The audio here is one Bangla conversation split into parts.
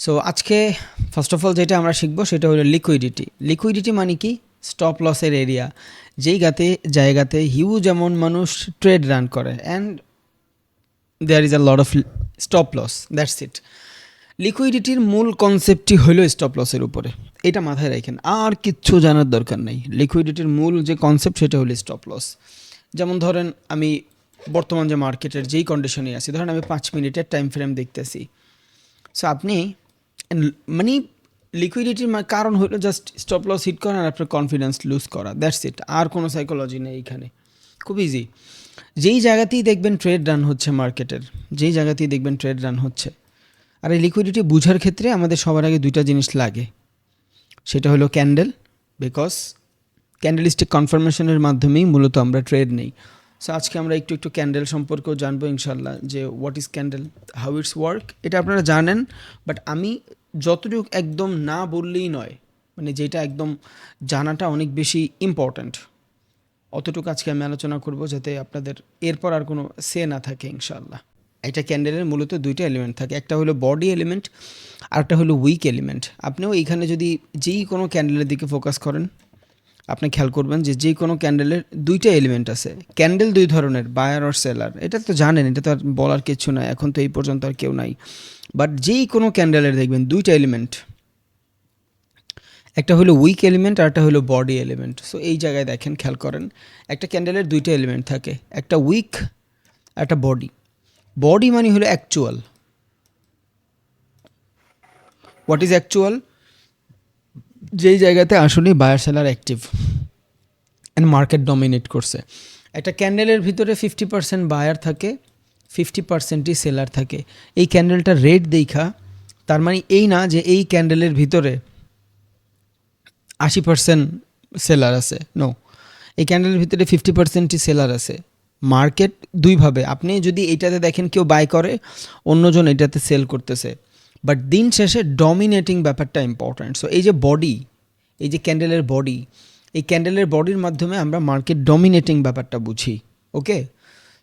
সো আজকে ফার্স্ট অফ অল যেটা আমরা শিখবো সেটা হলো লিকুইডিটি মানে কি? স্টপ লসের এরিয়া, জায়গাতে হিউজ অ্যামাউন্ট মানুষ ট্রেড রান করে and there is a lot of stop loss, that's it. লিকুইডিটির মূল কনসেপ্টটি হলো স্টপ লসের উপরে, এটা মাথায় রাখেন, আর কিচ্ছু জানার দরকার নেই। লিকুইডিটির মূল যে কনসেপ্ট সেটা হলো স্টপ লস। যেমন ধরেন আমি বর্তমান যে মার্কেটের যেই কন্ডিশনে আছি, ধরেন আমি 5 মিনিটের টাইম ফ্রেম দেখতেছি। সো আপনি মানে লিকুইডিটির কারণ হলো জাস্ট স্টপ লস হিট করা আর আপনার কনফিডেন্স লুজ করা, দ্যাটস ইট। আর কোনো সাইকোলজি নেই এখানে, খুব ইজি। যেই জায়গাতেই দেখবেন ট্রেড রান হচ্ছে মার্কেটের, যেই জায়গাতেই দেখবেন ট্রেড রান হচ্ছে। আর এই লিকুইডিটি বোঝার ক্ষেত্রে আমাদের সবার আগে দুইটা জিনিস লাগে, সেটা হলো ক্যান্ডেল, বিকজ ক্যান্ডেলিস্টিক কনফার্মেশনের মাধ্যমেই মূলত আমরা ট্রেড নেই। সো আজকে আমরা একটু ক্যান্ডেল সম্পর্কেও জানবো ইনশাল্লাহ, যে what is candle, how it's work. এটা আপনারা জানেন, বাট আমি যতটুকু একদম না বললেই নয়, মানে যেটা একদম জানাটা অনেক বেশি ইম্পর্ট্যান্ট, অতটুকু আজকে আমি আলোচনা করব, যাতে আপনাদের এরপর আর কোনো সে না থাকে ইনশাল্লাহ। এটা ক্যান্ডেলের মূলত দুইটা এলিমেন্ট থাকে, একটা হলো বডি এলিমেন্ট আর একটা হলো উইক এলিমেন্ট। আপনিও এইখানে যদি যেই কোনো ক্যান্ডেলের দিকে ফোকাস করেন, আপনি খেয়াল করবেন যে যে কোনো ক্যান্ডেলের দুইটা এলিমেন্ট আছে। ক্যান্ডেল দুই ধরনের, বায়ার আর সেলার, এটা তো জানেন, এটা তো আর বলার কিছু নাই, এখন তো এই পর্যন্ত আর কেউ নাই। বাট যেই কোনো ক্যান্ডেলের দেখবেন দুইটা এলিমেন্ট, একটা হলো উইক এলিমেন্ট আর একটা হলো বডি এলিমেন্ট। সো এই জায়গায় দেখেন, খেয়াল করেন, একটা ক্যান্ডেলের দুইটা এলিমেন্ট থাকে, একটা উইক একটা বডি। বডি মানে হলো অ্যাকচুয়াল। What is actual? যেই জায়গাতে আসলে buyer seller active and market dominate করছে। একটা ক্যান্ডেলের ভিতরে 50% বায়ার থাকে, 50%ই সেলার থাকে। এই ক্যান্ডেলটার রেট দেখা তার মানে এই না যে এই ক্যান্ডেলের ভিতরে 80% সেলার আছে, নো। এই ক্যান্ডেলের ভিতরে 50%ই সেলার আছে। মার্কেট দুইভাবে, আপনি যদি এইটাতে দেখেন কেউ বাই করে, অন্যজন এটাতে সেল করতেছে, বাট দিন শেষে ডমিনেটিং ব্যাপারটা ইম্পর্ট্যান্ট। সো এই যে বডি, এই যে ক্যান্ডেলের বডি, এই ক্যান্ডেলের বডির মাধ্যমে আমরা মার্কেট ডমিনেটিং ব্যাপারটা বুঝি। ওকে,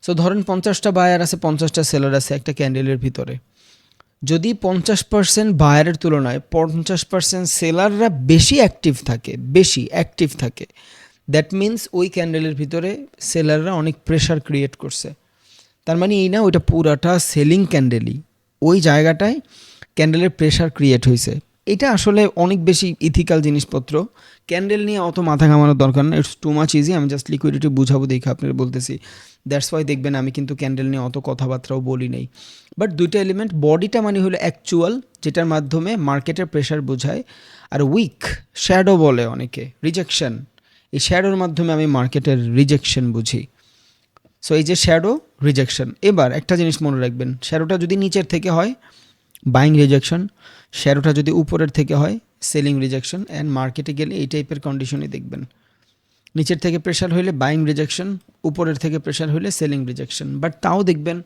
সো ধরেন 50টা বায়ার আছে, 50টা সেলার আছে একটা ক্যান্ডেলের ভিতরে। যদি 50% বায়ারের তুলনায় 50% সেলাররা বেশি অ্যাক্টিভ থাকে, দ্যাট মিন্স ওই ক্যান্ডেলের ভিতরে সেলাররা অনেক প্রেশার ক্রিয়েট করছে। তার মানে এই না ওইটা পুরাটা সেলিং ক্যান্ডেলই, ওই জায়গাটায় ক্যান্ডেলের প্রেশার ক্রিয়েট হয়েছে। এটা আসলে অনেক বেশি ইথিক্যাল জিনিসপত্র, ক্যান্ডেল নিয়ে অত মাথা ঘামানোর দরকার না, ইটস টু মাচ ইজি। আমি জাস্ট লিকুইডিটি বুঝাবো দেখে আপনার বলতেছি, দ্যাটস ওয়াই দেখবেন আমি কিন্তু ক্যান্ডেল নিয়ে অত কথাবার্তাও বলি নেই। বাট দুইটা এলিমেন্ট, বডিটা মানে হলো অ্যাকচুয়াল, যেটার মাধ্যমে মার্কেটের প্রেশার বোঝায়, আর উইক, শ্যাডো বলে অনেকে, রিজেকশন। এই শ্যাডোর মাধ্যমে আমি মার্কেটের রিজেকশন বুঝি। সো এই যে শ্যাডো, রিজেকশন। এবার একটা জিনিস মনে রাখবেন, শ্যাডোটা যদি নিচের থেকে হয় বাইং রিজেকশন, শ্যাডোটা যদি উপরের থেকে হয় সেলিং রিজেকশন। অ্যান্ড মার্কেটে গেলে এই টাইপের কন্ডিশনই দেখবেন, নিচের থেকে প্রেশার হইলে বাইং রিজেকশন, উপরের থেকে প্রেশার হইলে সেলিং রিজেকশন। বাট তাও দেখবেন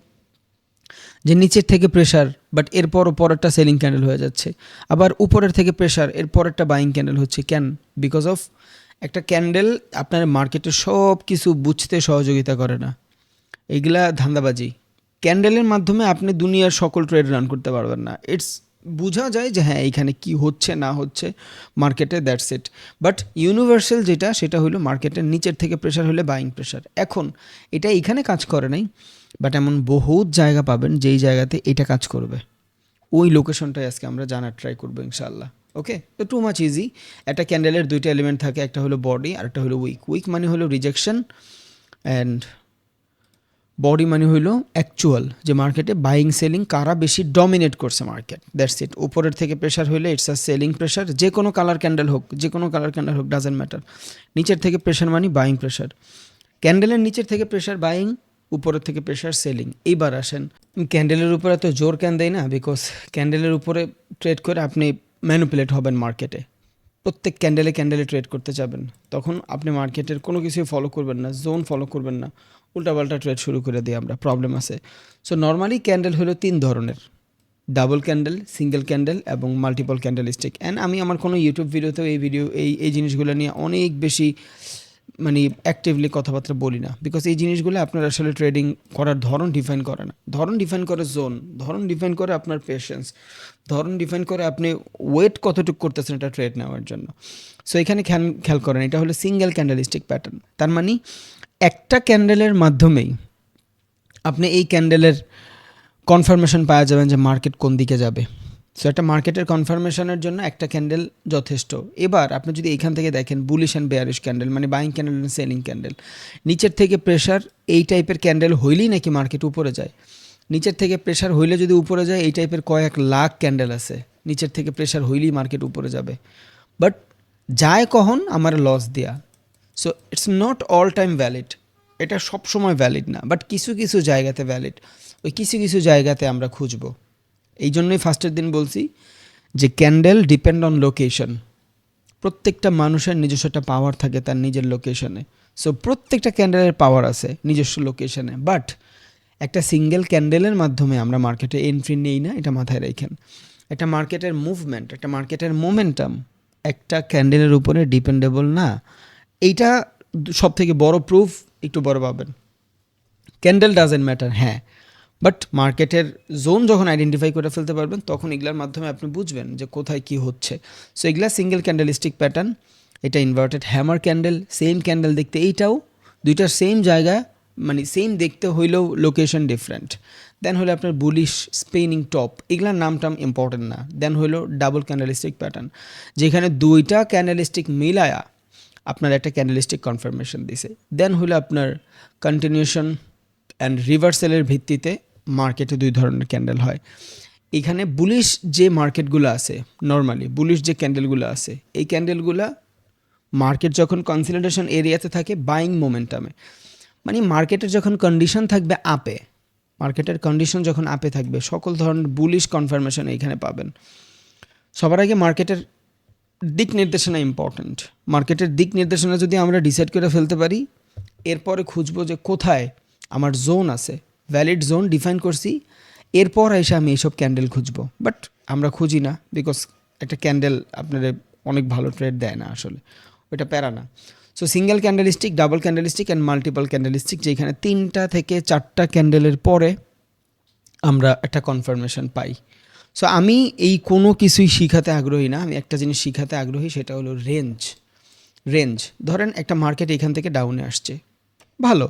যে নিচের থেকে প্রেশার, বাট এরপর পরেরটা সেলিং ক্যান্ডেল হয়ে যাচ্ছে, আবার উপরের থেকে প্রেশার, এর পরেরটা বাইং ক্যান্ডেল হচ্ছে। কেন? বিকজ অফ একটা ক্যান্ডেল আপনার মার্কেটের সব কিছু বুঝতে সহযোগিতা করে না, এইগুলা ধান্দাবাজি। ক্যান্ডেলের মাধ্যমে আপনি দুনিয়ার সকল ট্রেড রান করতে পারবেন না। ইটস বোঝা যায় যে হ্যাঁ এইখানে কি হচ্ছে না হচ্ছে মার্কেটে, দ্যাটস ইট। বাট ইউনিভার্সাল যেটা, সেটা হলো মার্কেটের নিচের থেকে প্রেশার হলে বাইং প্রেশার। এখন এটা এখানে কাজ করে নাই, বাট এমন বহুত জায়গা পাবেন যেই জায়গাতে এটা কাজ করবে। ওই লোকেশনটাই আজকে আমরা জানার ট্রাই করবো ইনশাল্লাহ। ওকে, তো টু মাচ ইজি। একটা ক্যান্ডেলের দুইটা এলিমেন্ট থাকে, একটা হলো বডি আর একটা হলো উইক। উইক মানে হলো রিজেকশন, অ্যান্ড বডি মানে হইলো অ্যাকচুয়াল, যে মার্কেটে বাইং সেলিং কারা বেশি ডমিনেট করছে মার্কেট, দ্যাটস ইট। উপরের থেকে প্রেশার হইলে ইটস আ সেলিং প্রেশার, যে কোনো কালার ক্যান্ডেল হোক, ডাজেন্ট ম্যাটার। নিচের থেকে প্রেশার মানে বাইং প্রেশার। ক্যান্ডেলের নিচের থেকে প্রেশার বাইং, উপরের থেকে প্রেশার সেলিং। এইবার আসেন, ক্যান্ডেলের উপরে এত জোর কেন দেয় না, বিকজ ক্যান্ডেলের উপরে ট্রেড করে আপনি ম্যানুপুলেট হবেন মার্কেটে। প্রত্যেক ক্যান্ডেলে ট্রেড করতে যাবেন, তখন আপনি মার্কেটের কোনো কিছুই ফলো করবেন না, জোন ফলো করবেন না, উল্টাপাল্টা ট্রেড শুরু করে দিই আমরা, প্রবলেম আছে। সো নর্মালি ক্যান্ডেল হলো 3 ধরনের, ডাবল ক্যান্ডেল, সিঙ্গেল ক্যান্ডেল এবং মাল্টিপল ক্যান্ডেল স্টিক। অ্যান্ড আমি আমার কোনো ইউটিউব ভিডিওতেও এই জিনিসগুলো নিয়ে অনেক বেশি মানে অ্যাক্টিভলি কথাবার্তা বলি না, বিকজ এই জিনিসগুলো আপনার আসলে ট্রেডিং করার ধরন ডিফাইন করে না। ধরন ডিফাইন করে জোন, ধরন ডিফাইন করে আপনার পেশেন্স, ধরন ডিফাইন করে আপনি ওয়েট কতটুকু করতেছেন এটা ট্রেড নেওয়ার জন্য। সো এখানে খেয়াল করেন, এটা হলো সিঙ্গেল ক্যান্ডেলিস্টিক প্যাটার্ন। তার মানে একটা ক্যান্ডেলের মাধ্যমেই আপনি এই ক্যান্ডেলের কনফার্মেশন পাওয়া যাবেন যে মার্কেট কোন দিকে যাবে। সো একটা মার্কেটের কনফার্মেশনের জন্য একটা ক্যান্ডেল যথেষ্ট। এবার আপনি যদি এখান থেকে দেখেন বুলিশ অ্যান্ড বেয়ারিশ ক্যান্ডেল, মানে buying candle and selling candle, নিচের থেকে প্রেশার এই টাইপের ক্যান্ডেল হইলেই নাকি মার্কেট উপরে যায়। নিচের থেকে প্রেশার হইলে যদি উপরে যায়, এই টাইপের কয়েক লাখ ক্যান্ডেল আছে, নিচের থেকে প্রেশার হইলেই মার্কেট উপরে যাবে। বাট যায় কখন? আমার লস দেয়া। So it's not all time valid, এটা সব সময় ভ্যালিড না, বাট কিছু কিছু জায়গাতে ভ্যালিড। ওই কিছু কিছু জায়গাতে আমরা খুঁজবো। এই জন্যই ফার্স্টের দিন বলছি যে ক্যান্ডেল ডিপেন্ড অন লোকেশন। প্রত্যেকটা মানুষের নিজস্ব একটা পাওয়ার থাকে তার নিজের লোকেশনে। সো প্রত্যেকটা ক্যান্ডেলের পাওয়ার আছে নিজস্ব লোকেশনে, বাট একটা সিঙ্গেল ক্যান্ডেলের মাধ্যমে আমরা মার্কেটে এন্ট্রি নেই না, এটা মাথায় রাখেন। একটা মার্কেটের মুভমেন্ট, একটা মার্কেটের মোমেন্টাম একটা ক্যান্ডেলের উপরে ডিপেন্ডেবল না। এইটা সব থেকে বড় প্রুফ একটু বড় পাবেন। ক্যান্ডেল ডাজেন্ট ম্যাটার, হ্যাঁ, বাট মার্কেটের জোন যখন আইডেন্টিফাই করে ফেলতে পারবেন, তখন এগুলোর মাধ্যমে আপনি বুঝবেন যে কোথায় কি হচ্ছে। সো এগুলা সিঙ্গেল ক্যান্ডেলিস্টিক প্যাটার্ন, এটা inverted hammer candle, same candle দেখতে, এইটাও দুইটার সেম জায়গা, মানে সেম দেখতে হইলেও লোকেশন ডিফারেন্ট। দেন হলো আপনার বুলিশ স্পেনিং টপ, এগুলার নামটাম ইম্পর্টেন্ট না। দেন হলো ডাবল ক্যান্ডেলিস্টিক প্যাটার্ন, যেখানে দুইটা ক্যান্ডেলিস্টিক মিলায়া আপনার একটা ক্যান্ডেলিস্টিক কনফার্মেশন দিছে। দেন হলো আপনার কন্টিনিউশন অ্যান্ড রিভার্সালের ভিত্তিতে মার্কেটে দুই ধরনের ক্যান্ডেল হয়। এখানে বুলিশ যে মার্কেটগুলো আছে, নর্মালি বুলিশ যে ক্যান্ডেলগুলো আছে, এই ক্যান্ডেলগুলো মার্কেট যখন কনসলিডেশন এরিয়াতে থাকে বাইং মোমেন্টামে, মানে মার্কেটের যখন কন্ডিশন থাকবে আপে, মার্কেটের কন্ডিশন যখন আপে থাকবে, সকল ধরনের বুলিশ কনফার্মেশন এইখানে পাবেন। সবার আগে মার্কেটের দিক নির্দেশনা ইম্পর্ট্যান্ট। মার্কেটের দিক নির্দেশনা যদি আমরা ডিসাইড করে ফেলতে পারি, এরপরে খুঁজবো যে কোথায় আমার জোন আছে, ভ্যালিড জোন ডিফাইন করছি, এরপর এসে আমি এইসব ক্যান্ডেল খুঁজবো। বাট আমরা খুঁজি না, বিকজ একটা ক্যান্ডেল আপনাদের অনেক ভালো ট্রেড দেয় না আসলে, ওইটা প্যারা না। So single candlestick, double candlestick and multiple candlestick, যেখানে 3টা থেকে 4টা ক্যান্ডেলের পরে আমরা একটা কনফার্মেশন পাই। সো আমি এই কোনো কিছুই শিখাতে আগ্রহী না, আমি একটা জিনিস শিখাতে আগ্রহী, সেটা হলো রেঞ্জ। রেঞ্জ ধরেন একটা মার্কেট এখান থেকে ডাউনে আসছে, ভালো,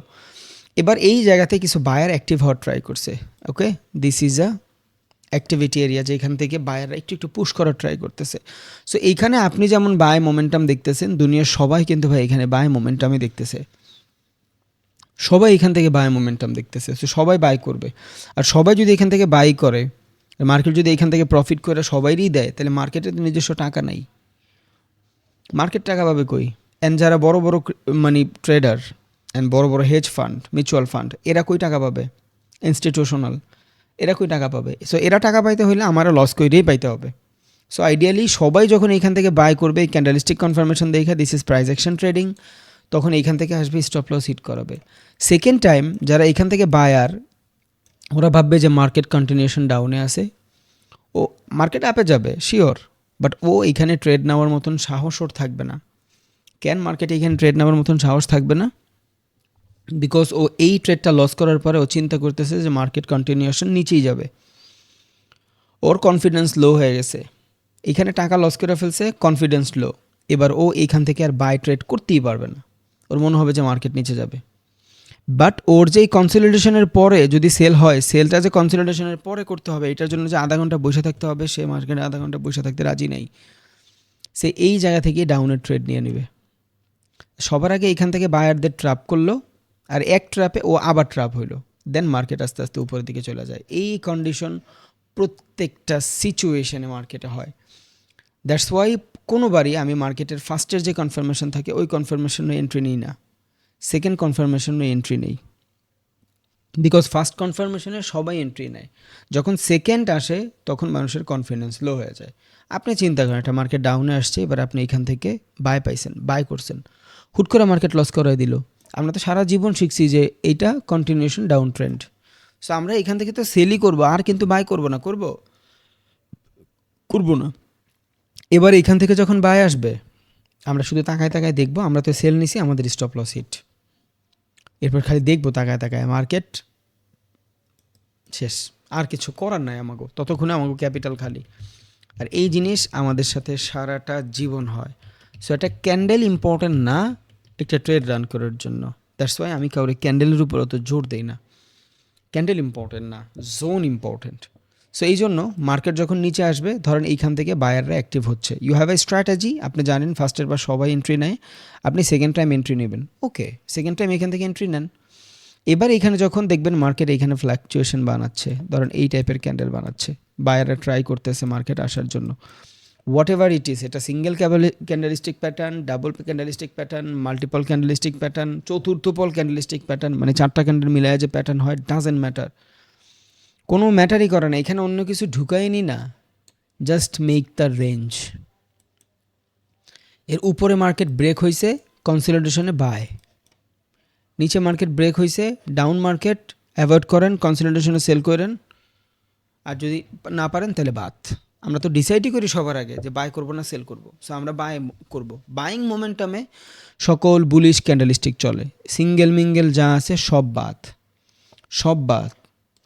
এবার এই জায়গাতে কিছু বায়ার অ্যাক্টিভ হওয়ার ট্রাই করছে। Okay, this is a activity area, যেখান থেকে বায়াররা একটু একটু পুশ করার ট্রাই করতেছে। সো এইখানে আপনি যেমন বাই মোমেন্টাম দেখতেছেন, দুনিয়ার সবাই কিন্তু ভাই এখানে বাই মোমেন্টামই দেখতেছে, সবাই এখান থেকে বাই মোমেন্টাম দেখতেছে। সো সবাই বাই করবে, আর সবাই যদি এখান থেকে বাই করে, মার্কেট যদি এখান থেকে প্রফিট করে সবাইরই দেয়, তাহলে মার্কেটে তো নিজস্ব টাকা নাই, মার্কেট টাকা পাবে কই? অ্যান্ড যারা বড় বড় মানে ট্রেডার অ্যান্ড বড় বড় হেজ ফান্ড, মিউচুয়াল ফান্ড, এরা কই টাকা পাবে? ইনস্টিটিউশনাল, এরা কই টাকা পাবে? সো এরা টাকা পাইতে হলে আমারও লস করেই পাইতে হবে। সো আইডিয়ালি সবাই যখন এইখান থেকে বাই করবে, ক্যান্ডেলিস্টিক কনফার্মেশন দেখা this is price action trading, তখন এইখান থেকে আসবে স্টপ লস হিট করাবে। সেকেন্ড টাইম যারা এইখান থেকে বায়ার, ওরা ভাববে যে মার্কেট কন্টিনিউশন ডাউনে আছে, ও মার্কেট আপে যাবে শিওর, বাট ও এইখানে ট্রেড নেওয়ার মতন সাহস ওর থাকবে না। কেন মার্কেটে এখানে ট্রেড নেওয়ার মতন সাহস থাকবে না? বিকজ ও এই ট্রেডটা লস করার পরে ও চিন্তা করতেছে যে মার্কেট কন্টিনিউশন নিচেই যাবে, ওর কনফিডেন্স লো হয়ে গেছে, এখানে টাকা লস করে ফেলছে, কনফিডেন্স লো, এবার ও এইখান থেকে আর বাই ট্রেড করতেই পারবে না, ওর মনে হবে যে মার্কেট নিচে যাবে। বাট ওর যে কনসলিডেশনের পরে যদি সেল হয়, সেলটা যে কনসলিডেশনের পরে করতে হবে, এটার জন্য যে আধা ঘন্টা বসে থাকতে হবে, সে মার্কেটে আধা ঘন্টা বসে থাকতে রাজি নেই, সে এই জায়গা থেকে ডাউনের ট্রেড নিয়ে নেবে। সবার আগে এখান থেকে বায়ারদের ট্র্যাপ করলো, আর এক ট্র্যাপে ও আবার ট্র্যাপ হইলো, দেন মার্কেট আস্তে আস্তে উপরের দিকে চলে যায়। এই কন্ডিশন প্রত্যেকটা সিচুয়েশনে মার্কেটে হয়। দ্যাটস ওয়াই কোনোবারই আমি মার্কেটের ফার্স্টের যে কনফার্মেশন থাকে ওই কনফার্মেশনে এন্ট্রি নিই না, সেকেন্ড কনফার্মেশনে এন্ট্রি নেই, বিকজ ফার্স্ট কনফার্মেশনে সবাই এন্ট্রি নেয়, যখন সেকেন্ড আসে তখন মানুষের কনফিডেন্স লো হয়ে যায়। আপনি চিন্তা করেন একটা মার্কেট ডাউনে আসছে, এবার আপনি এখান থেকে বাই পাইছেন, বাই করছেন, হুট করে মার্কেট লস করে দিল। আমরা তো সারা জীবন শিখছি যে এইটা কন্টিনিউশন ডাউন ট্রেন্ড, সো আমরা এখান থেকে তো সেলই করবো, আর কিন্তু বাই করবো না, করবো না। এবার এখান থেকে যখন বাই আসবে, আমরা শুধু তাকায় তাকায় দেখবো, আমরা তো সেল নিছি, আমাদের স্টপ লস হিট। এরপর খালি দেখবো তাকায় তাকায়, মার্কেট শেষ, আর কিছু করার নাই আমাকে, ততক্ষণে আমাকে ক্যাপিটাল খালি। আর এই জিনিস আমাদের সাথে সারাটা জীবন হয়। সো একটা ক্যান্ডেল ইম্পর্টেন্ট না একটা ট্রেড রান করার জন্য। দ্যাটস ওয়াই আমি কাউরে ক্যান্ডেলের উপর অত জোর দিই না। ক্যান্ডেল ইম্পর্টেন্ট না, জোন ইম্পর্টেন্ট। সো এই জন্য মার্কেট যখন নিচে আসবে, ধরেন এইখান থেকে বায়াররা অ্যাক্টিভ হচ্ছে, ইউ হ্যাভ এ স্ট্র্যাটেজি, আপনি জানেন ফার্স্টের বার সবাই এন্ট্রি নেয়, আপনি সেকেন্ড টাইম এন্ট্রি নেবেন, ওকে সেকেন্ড টাইম এখান থেকে এন্ট্রি নেন। এবার এখানে যখন দেখবেন মার্কেট এইখানে ফ্ল্যাকচুয়েশন বানাচ্ছে, ধরেন এই টাইপের ক্যান্ডেল বানাচ্ছে, বায়াররা ট্রাই করতেছে মার্কেট আসার জন্য, হোয়াট এভার ইট ইজ, এটা single candlestick pattern, double candlestick pattern, multiple candlestick pattern, চতুর্থ পল ক্যান্ডেলিস্টিক প্যাটার্ন, মানে চারটা ক্যান্ডেল মিলায় যে প্যাটার্ন হয়, ডাজেন্ট ম্যাটার, কোনো ম্যাটারই করে না, এখানে অন্য কিছু ঢুকায়নি না, জাস্ট মেক দ্য রেঞ্জ। এর উপরে মার্কেট ব্রেক হয়েছে, কনসলিডেশনে বাই, নিচে মার্কেট ব্রেক হয়েছে, ডাউন মার্কেট অ্যাভয়েড করেন, কনসলিডেশনে সেল করেন, আর যদি না পারেন তাহলে বাদ। আমরা তো ডিসাইডই করি সবার আগে যে বাই করবো না সেল করবো, সো আমরা বাই করব। বাইং মোমেন্টামে সকল বুলিশ ক্যান্ডেলিস্টিক চলে, সিঙ্গেল মিঙ্গেল যা আছে সব বাদ, সব বাদ।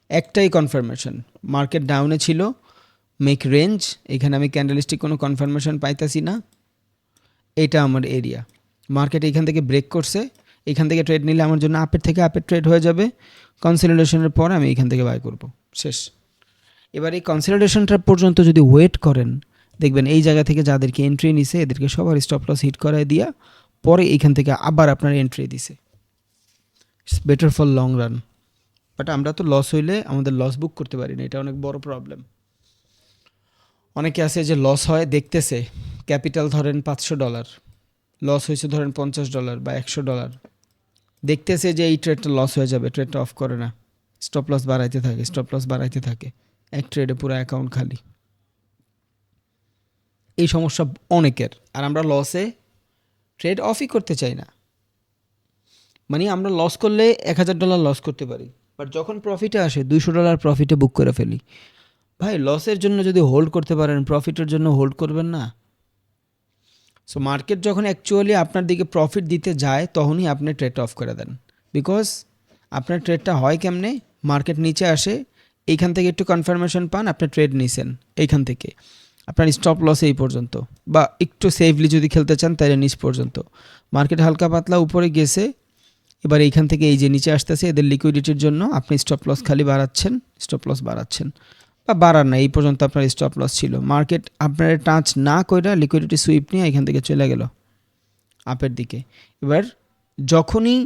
একটাই কনফার্মেশন, মার্কেট ডাউনে ছিল, মেক রেঞ্জ, এখানে আমি ক্যান্ডেলিস্টিক কোনো কনফার্মেশন পাইতেছি না, এটা আমার এরিয়া। মার্কেট এখান থেকে ব্রেক করছে, এখান থেকে ট্রেড নিলে আমার জন্য আপের থেকে আপের ট্রেড হয়ে যাবে, কনসলিডেশনের পর আমি এখান থেকে বাই করব, শেষ। এবার এই কনসলিডেশনটা পর্যন্ত যদি ওয়েট করেন, দেখবেন এই জায়গা থেকে যাদেরকে এন্ট্রি নিছে এদেরকে সবার স্টপ লস হিট করায় দিয়া পরে এইখান থেকে আবার আপনার এন্ট্রি দিছে, it's better for long run. But আমরা তো লস হইলে আমাদের লস বুক করতে পারি না, এটা অনেক বড় প্রবলেম। অনেকে আছে যে লস হয় দেখতেছে, ক্যাপিটাল ধরেন $500, লস হয়েছে ধরেন $50 বা $100, দেখতেছে যে এই ট্রেডটা লস হয়ে যাবে, ট্রেডটা অফ করে না, স্টপ লস বাড়াইতে থাকে, স্টপ লস বাড়াইতে থাকে, এক ট্রেডে পুরো অ্যাকাউন্ট খালি। এই সমস্যা অনেকের। আর আমরা লসে ট্রেড অফই করতে চাই না, মানে আমরা লস করলে $1000 লস করতে পারি, বাট যখন প্রফিটে আসে $200 প্রফিটে বুক করে ফেলি। ভাই লসের জন্য যদি হোল্ড করতে পারেন, প্রফিটের জন্য হোল্ড করবেন না? সো মার্কেট যখন অ্যাকচুয়ালি আপনার দিকে প্রফিট দিতে যায় তখনই আপনি ট্রেডটা অফ করে দেন, বিকজ আপনার ট্রেডটা হয় কেমনে, মার্কেট নিচে আসে, এইখান থেকে একটু কনফার্মেশন পান, আপনি ট্রেড নিছেন, এইখান থেকে আপনার স্টপ লস এই পর্যন্ত, বা একটু সেফলি যদি খেলতে চান তাহলে নিচ পর্যন্ত, মার্কেট হালকা পাতলা উপরে গেছে, এবার এইখান থেকে এই যে নিচে আসতেছে, এদের লিকুইডিটির জন্য আপনি স্টপ লস খালি বাড়াচ্ছেন, স্টপ লস বাড়াচ্ছেন, বা বাড়ার না, এই পর্যন্ত আপনার স্টপ লস ছিল, মার্কেট আপনার টাচ না কইরা লিকুইডিটি সুইপ নিয়ে এখান থেকে চলে গেল আপের দিকে। এবার যখনই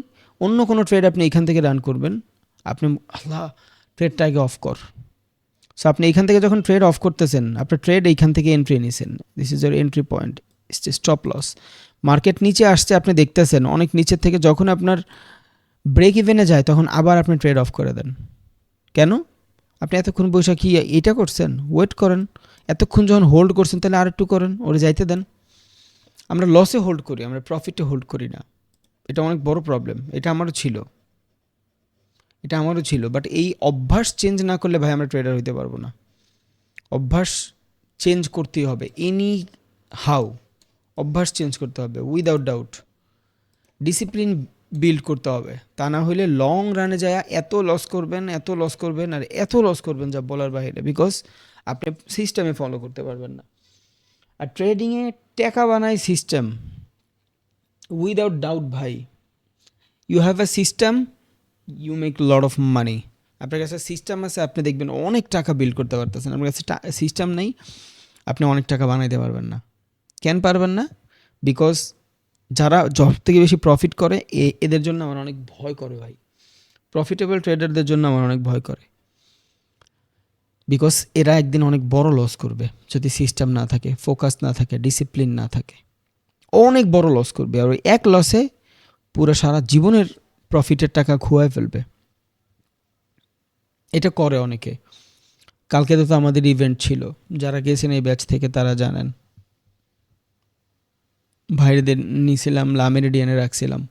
অন্য কোনো ট্রেড আপনি এখান থেকে রান করবেন, আপনি আল্লাহ ট্রেডটা আগে অফ কর। সো আপনি এখান থেকে যখন ট্রেড অফ করতেছেন, আপনার ট্রেড এইখান থেকে এন্ট্রি নিছেন, this is your entry point, stop loss. Market নিচে আসছে, আপনি দেখতেছেন অনেক নিচের থেকে, যখন আপনার ব্রেক ইভেনে যায় তখন আবার আপনি ট্রেড অফ করে দেন। কেন? আপনি এতক্ষণ বৈশা কি এটা করছেন? ওয়েট করেন, এতক্ষণ যখন হোল্ড করছেন তাহলে আর একটু করেন, ওরে যাইতে দেন। আমরা লসে হোল্ড করি, আমরা প্রফিটে হোল্ড করি না, এটা অনেক বড় প্রবলেম। এটা আমারও ছিল, এটা আমারও ছিল, বাট এই অভ্যাস চেঞ্জ না করলে ভাই আমরা ট্রেডার হইতে পারবো না। অভ্যাস চেঞ্জ করতেই হবে, এনি হাউ অভ্যাস চেঞ্জ করতে হবে, উইদাউট ডাউট। ডিসিপ্লিন বিল্ড করতে হবে, তা না হলে লং রানে যায় এত লস করবেন, এত লস করবেন, আর এত লস করবেন যা বলার বাইরে, বিকজ আপনি সিস্টেমে ফলো করতে পারবেন না। আর ট্রেডিংয়ে টাকা বানায় সিস্টেম, উইদাউট ডাউট ভাই। You have a system, you make lot of money. আপনার কাছে সিস্টেম আছে, আপনি দেখবেন অনেক টাকা বিল্ড করতে পারতেছেন। আপনার কাছে সিস্টেম নেই, আপনি অনেক টাকা বানাইতে পারবেন না। কেন পারবেন না? বিকজ যারা সব থেকে বেশি প্রফিট করে এদের জন্য আমার অনেক ভয় করে ভাই। প্রফিটেবল ট্রেডারদের জন্য আমার অনেক ভয় করে, বিকজ এরা একদিন অনেক বড় লস করবে যদি সিস্টেম না থাকে, ফোকাস না থাকে, ডিসিপ্লিন না থাকে, অনেক বড় লস করবে। আর ওই এক লসে পুরো সারা জীবনের প্রফিটের টাকা খুয়ায় ফেলবে। এটা করে অনেকে। কালকে তো আমাদের ইভেন্ট ছিল, যারা গেছেন এই ব্যাচ থেকে তারা জানেন। ভাইদের নিয়েছিলাম, লামেরিডিয়ানে রাখছিলাম।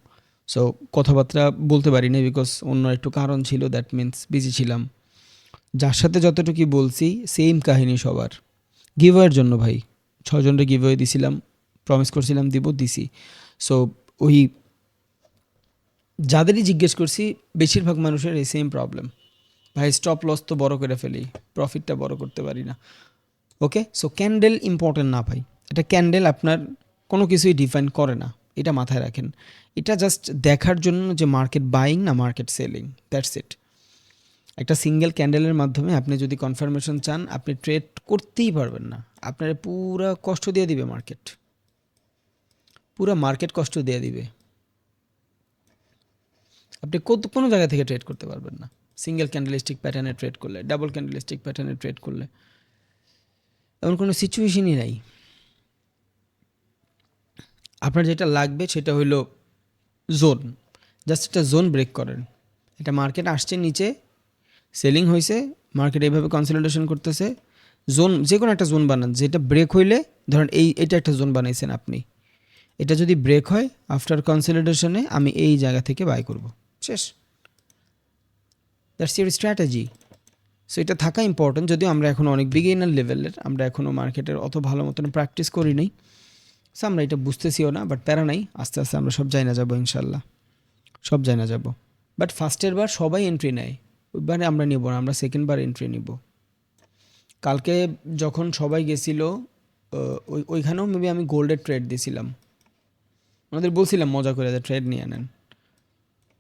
সো কথাবার্তা বলতে পারি না, বিকজ অন্য একটু কারণ ছিল, দ্যাট মিন্স বিজি ছিলাম। যার সাথে যতটুকু বলছি সেম কাহিনী সবার। গিভওয়ের জন্য ভাই 6 জনকে গিভওয়ে দিছিলাম, প্রমিস করছিলাম দিব, দিছি। সো ওই যাদেরই জিজ্ঞেস করছি বেশিরভাগ মানুষের এই সেম প্রবলেম, ভাই স্টপ লস তো বড় করে ফেলি, প্রফিটটা বড় করতে পারি না। ওকে, সো ক্যান্ডেল ইম্পর্টেন্ট না ভাই, এটা ক্যান্ডেল আপনার কোনো কিছুই ডিফাইন করে না, এটা মাথায় রাখেন। এটা জাস্ট দেখার জন্য যে মার্কেট বাইং না মার্কেট সেলিং, দ্যাটস ইট। একটা সিঙ্গেল ক্যান্ডেলের মাধ্যমে আপনি যদি কনফার্মেশন চান, আপনি ট্রেড করতেই পারবেন না, আপনার পুরা কষ্ট দিয়ে দিবে মার্কেট, পুরা মার্কেট কষ্ট দিয়ে দিবে। আপনি কোনো জায়গা থেকে ট্রেড করতে পারবেন না সিঙ্গেল ক্যান্ডেলিস্টিক প্যাটার্নে ট্রেড করলে, ডাবল ক্যান্ডেলিস্টিক প্যাটার্নে ট্রেড করলে, এমন কোনো সিচুয়েশনই নাই। আপনার যেটা লাগবে সেটা হলো জোন, জাস্ট একটা জোন ব্রেক করেন। এটা মার্কেট আসছে নিচে, সেলিং হয়েছে, মার্কেট এইভাবে কনসলিডেশন করতেছে, জোন যে কোনো একটা জোন বানান, যেটা ব্রেক হইলে ধরেন এটা একটা জোন বানাইছেন আপনি, এটা যদি ব্রেক হয় আফটার কনসলিডেশনে আমি এই জায়গা থেকে বাই করব, শেষ। That's your strategy. সো এটা থাকা ইম্পর্টেন্ট, যদিও আমরা এখন অনেক বিগিনার লেভেলের, আমরা এখনও মার্কেটের অত ভালো মতন প্র্যাকটিস করি নাই, সো আমরা এটা বুঝতেছিও না, বাট প্যারা নাই, আস্তে আস্তে আমরা সব যাই না যাবো ইনশাল্লাহ, সব যাই না যাবো। বাট ফার্স্টের বার সবাই এন্ট্রি নেয়, ওইবারে আমরা নিব না, আমরা সেকেন্ড বার এন্ট্রি নিব। কালকে যখন সবাই গেছিল ওইখানেও মেবি আমি গোল্ডের ট্রেড দিয়েছিলাম, ওনাদের বলছিলাম মজা করে যে ট্রেড নিয়ে নেন,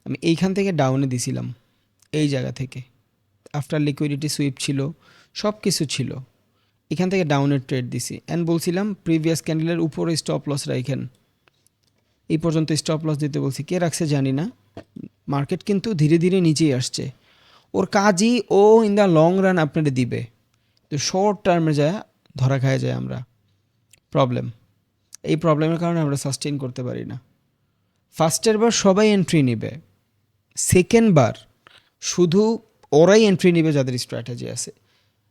আমি এইখান থেকে ডাউনে দিছিলাম, এই জায়গা থেকে আফটার লিকুইডিটি সুইপ ছিল, সব কিছু ছিল, এখান থেকে ডাউনের ট্রেড দিছি অ্যান্ড বলছিলাম প্রিভিয়াস ক্যান্ডেলের উপরে স্টপ লস রাখেন, এই পর্যন্ত স্টপ লস দিতে বলছি, কে রাখছে জানি না। মার্কেট কিন্তু ধীরে ধীরে নিচেই আসছে, ওর কাজই ও ইন দ্য লং রান আপনাদের দিবে, তো শর্ট টার্মে যায় ধরা খায় যায় আমরা, প্রবলেম, এই প্রবলেমের কারণে আমরা সাস্টেইন করতে পারি না। ফার্স্টের বার সবাই এন্ট্রি নেবে, সেকেন্ড বার শুধু ওরাই এন্ট্রি নেবে যাদের স্ট্র্যাটেজি আছে,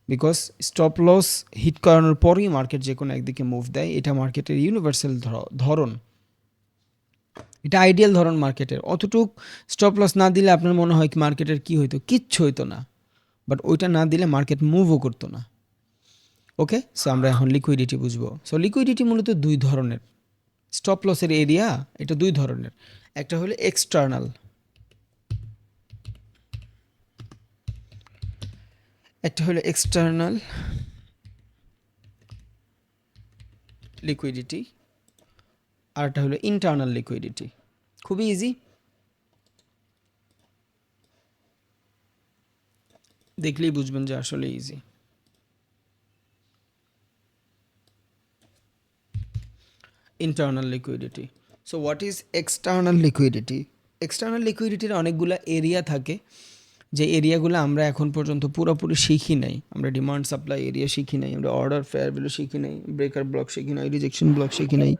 বিকজ স্টপ লস হিট করানোর পরই মার্কেট যে কোনো একদিকে মুভ দেয়, এটা মার্কেটের ইউনিভার্সাল ধরন, এটা আইডিয়াল ধরন মার্কেটের। অতটুক স্টপ লস না দিলে আপনার মনে হয় কি মার্কেটের কী হইতো, কিচ্ছু হইতো না, বাট ওইটা না দিলে মার্কেট মুভও করতো না। ওকে, সো আমরা এখন লিকুইডিটি বুঝবো। সো লিকুইডিটি মূলত দুই ধরনের, স্টপ লসের এরিয়া এটা দুই ধরনের, একটা হলো এক্সটার্নাল, একটা হলো এক্সটার্নাল লিকুইডিটি, আর একটা হলো ইন্টারনাল লিকুইডিটি। খুবই ইজি, দেখলেই বুঝবেন যে আসলে easy. Internal liquidity. So what is external liquidity? External লিকুইডিটির অনেকগুলো এরিয়া থাকে, যে এরিয়াগুলো আমরা এখন পর্যন্ত পুরোপুরি শিখি নাই। আমরা ডিমান্ড সাপ্লাই এরিয়া শিখি নাই, আমরা অর্ডার ফেয়ার ভ্যালু শিখি নাই, ব্রেকার ব্লক শিখি নাই, রিজেকশন ব্লক শিখি নাই,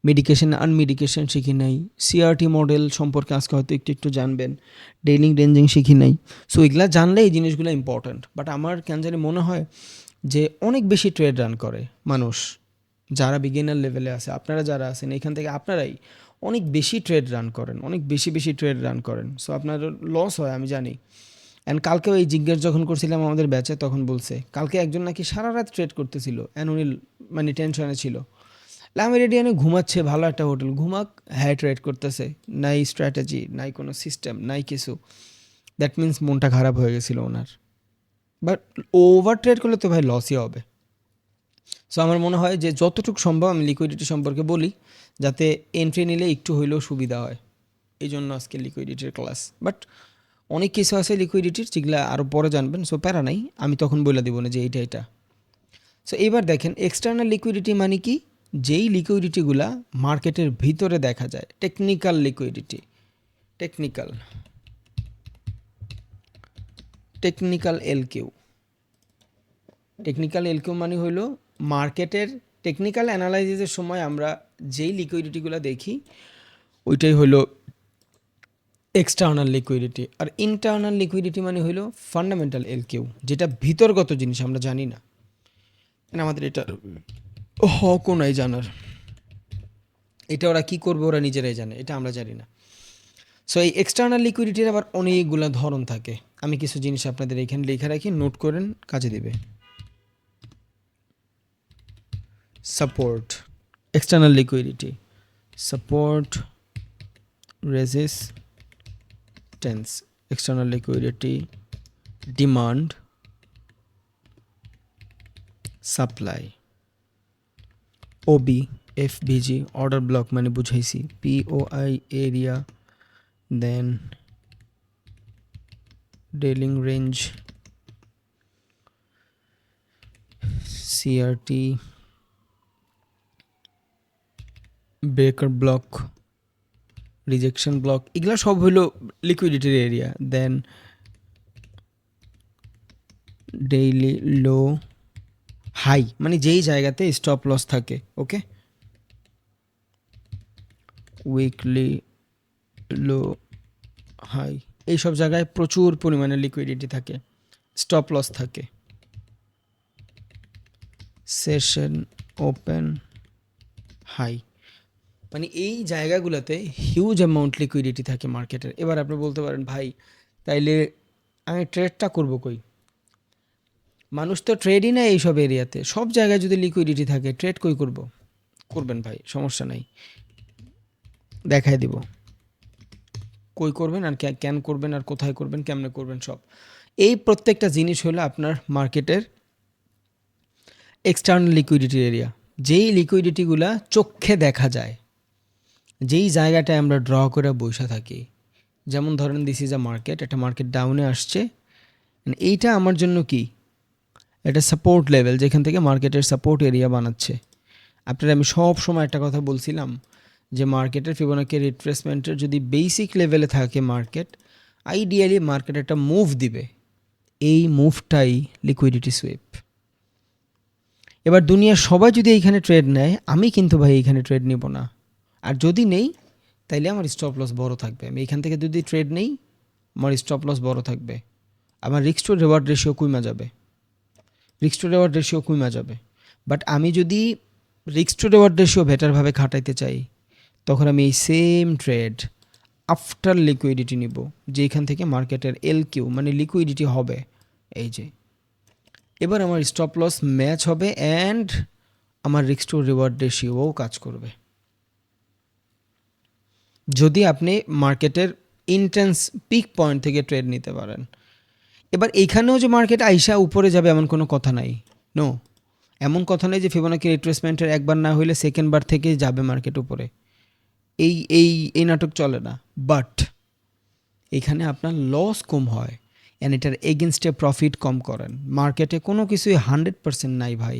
মেডিকেশন আনমেডিকেশন শিখি নাই, সিআরটি মডেল সম্পর্কে আজকে হয়তো একটু একটু জানবেন, ডেইলিং রেঞ্জিং শিখি নাই। সো এগুলা জানলে এই জিনিসগুলো ইম্পর্ট্যান্ট, বাট আমার কেন জানি মনে হয় যে অনেক বেশি ট্রেড রান করে মানুষ যারা বিগিনার লেভেলে আছে, আপনারা যারা আছেন এখান থেকে আপনারাই অনেক বেশি ট্রেড রান করেন, অনেক বেশি বেশি ট্রেড রান করেন, সো আপনার লস হয় আমি জানি। অ্যান্ড কালকেও এই জিজ্ঞেস যখন করছিলাম আমাদের ব্যাচে, তখন বলছে কালকে একজন নাকি সারা রাত ট্রেড করতেছিল, অ্যান্ড উনি মানে টেনশনে ছিল, লামিরেডিয়ানে ঘুমাচ্ছে, ভালো একটা হোটেল, ঘুমাক, হ্যাঁ ট্রেড করতেছে, নাই স্ট্র্যাটেজি, নাই কোনো সিস্টেম, নাই কিছু, দ্যাট মিন্স মনটা খারাপ হয়ে গেছিলো ওনার। বাট ওভার ট্রেড করলে তো ভাই লসই হবে। সো আমার মনে হয় যে যতটুকু সম্ভব আমি লিকুইডিটি সম্পর্কে বলি, যাতে এন্ট্রি নিলে একটু হইলেও সুবিধা হয়, এই জন্য আজকে লিকুইডিটির ক্লাস। বাট অনেক কিছু আছে লিকুইডিটির যেগুলো আরও পরে জানবেন, সো প্যারা নাই, আমি তখন বলে দিব না যে এইটা এটা। সো এবার দেখেন এক্সটার্নাল লিকুইডিটি মানে কি, যেই লিকুইডিটিগুলা মার্কেটের ভিতরে দেখা যায়, technical liquidity, technical technical LQ, technical LQ মানে হইলো মার্কেটের টেকনিক্যাল অ্যানালাইসিসের সময় আমরা যেই লিকুইডিটিগুলো দেখি ওইটাই হলো এক্সটার্নাল লিকুইডিটি। আর ইন্টারনাল লিকুইডিটি মানে হইলো ফান্ডামেন্টাল এলকিউ, যেটা ভিতরগত জিনিস আমরা জানি না, আমাদের এটা হকও নাই জানার, এটা ওরা কী করবে ওরা নিজেরাই জানে, এটা আমরা জানি না। সো এই এক্সটার্নাল লিকুইডিটির আবার অনেকগুলো ধরন থাকে, আমি কিছু জিনিস আপনাদের এখানে লেখা রাখি, নোট করেন, কাজে দেবে। Support, external liquidity, support, resistance, external liquidity, demand, supply, OB, FVG, order block মানে বুঝাইছি, POI area, then dealing range, CRT, breaker block, rejection block, এগুলো সব হলো লিকুইডিটির area. Then daily low high মানে যেই জায়গাতে স্টপ লস থাকে, ওকে। উইকলি লো হাই, এইসব জায়গায় প্রচুর পরিমাণে লিকুইডিটি থাকে, স্টপ লস থাকে। সেশন ওপেন হাই মানে এই জায়গাগুলোতে হিউজ অ্যামাউন্ট লিকুইডিটি থাকে মার্কেটের। এবার আপনি বলতে পারেন ভাই তাইলে আমি ট্রেডটা করবো কই? মানুষ তো ট্রেডই না এইসব এরিয়াতে, সব জায়গায় যদি লিকুইডিটি থাকে ট্রেড কই করব? করবেন ভাই, সমস্যা নাই, দেখাই দিব কই করবেন আর কেন করবেন আর কোথায় করবেন, কেমনে করবেন সব। এই প্রত্যেকটা জিনিস হলো আপনার মার্কেটের এক্সটার্নাল লিকুইডিটি এরিয়া, যেই লিকুইডিটিগুলা চোখে দেখা যায়, যেই জায়গাটায় আমরা ড্র করে বসে থাকি। যেমন ধরেন দিস ইজ আ মার্কেট, একটা মার্কেট ডাউনে আসছে, এইটা আমার জন্য কি এটা সাপোর্ট লেভেল, যেখান থেকে মার্কেটের সাপোর্ট এরিয়া বানাচ্ছে। আপনারা আমি সব সময় একটা কথা বলছিলাম যে মার্কেটের ফিবোনাকি রিট্রেসমেন্টের যদি বেসিক লেভেলে থাকে মার্কেট, আইডিয়ালি মার্কেট একটা মুভ দিবে, এই মুভটাই লিকুইডিটি সুইপ। এবার দুনিয়ার সবাই যদি এইখানে ট্রেড নেয়, আমি কিন্তু ভাই এইখানে ট্রেড নিব না। আর যদি নেই তাইলে আমার স্টপ লস বড় থাকবে। আমি এখান থেকে যদি ট্রেড নেই আমার স্টপ লস বড় থাকবে, আমার রিস্ক টু রিওয়ার্ড রেশিও কমে যাবে, বাট আমি যদি রিস্ক টু রিওয়ার্ড রেশিও বেটারভাবে খাটাইতে চাই, তখন আমি এই সেম ট্রেড আফটার লিকুইডিটি নিব, যেখান থেকে মার্কেটের এলকিউ মানে লিকুইডিটি হবে এই যে। এবার আমার স্টপ লস ম্যাচ হবে অ্যান্ড আমার রিস্ক টু রিওয়ার্ড রেশিওও কাজ করবে, যদি আপনি মার্কেটের ইন্টেন্স পিক পয়েন্ট থেকে ট্রেড নিতে পারেন। এবার এইখানেও যে মার্কেট আইসা উপরে যাবে এমন কোনো কথা নাই, নো, এমন কথা নেই যে ফিবোনাকি রিট্রেসমেন্টের একবার না হইলে সেকেন্ড বার থেকে যাবে মার্কেট উপরে, এই এই এই নাটক চলে না। বাট এখানে আপনার লস কম হয় অ্যান্ড এটার এগেনস্টে প্রফিট কম করেন। মার্কেটে কোনো কিছুই 100% নাই ভাই,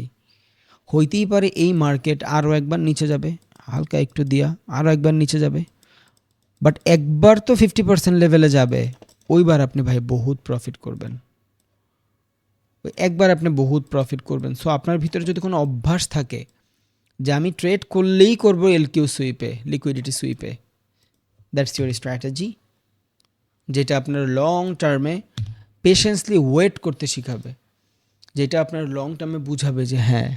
হইতেই পারে এই মার্কেট আরও একবার নিচে যাবে, হালকা একটু দিয়া আরও একবার নিচে যাবে, বাট একবার তো 50% লেভেলে যাবে, ওইবার আপনি ভাই বহুত প্রফিট করবেন, একবার আপনি বহুত প্রফিট করবেন। সো আপনার ভিতরে যদি কোনো অভ্যাস থাকে যে আমি ট্রেড করলেই করবো এলকিউ সুইপে, লিকুইডিটি সুইপে, দ্যাটস ইউর স্ট্র্যাটেজি, যেটা আপনার লং টার্মে পেশেন্সলি ওয়েট করতে শিখাবে, যেটা আপনার লং টার্মে বুঝাবে যে হ্যাঁ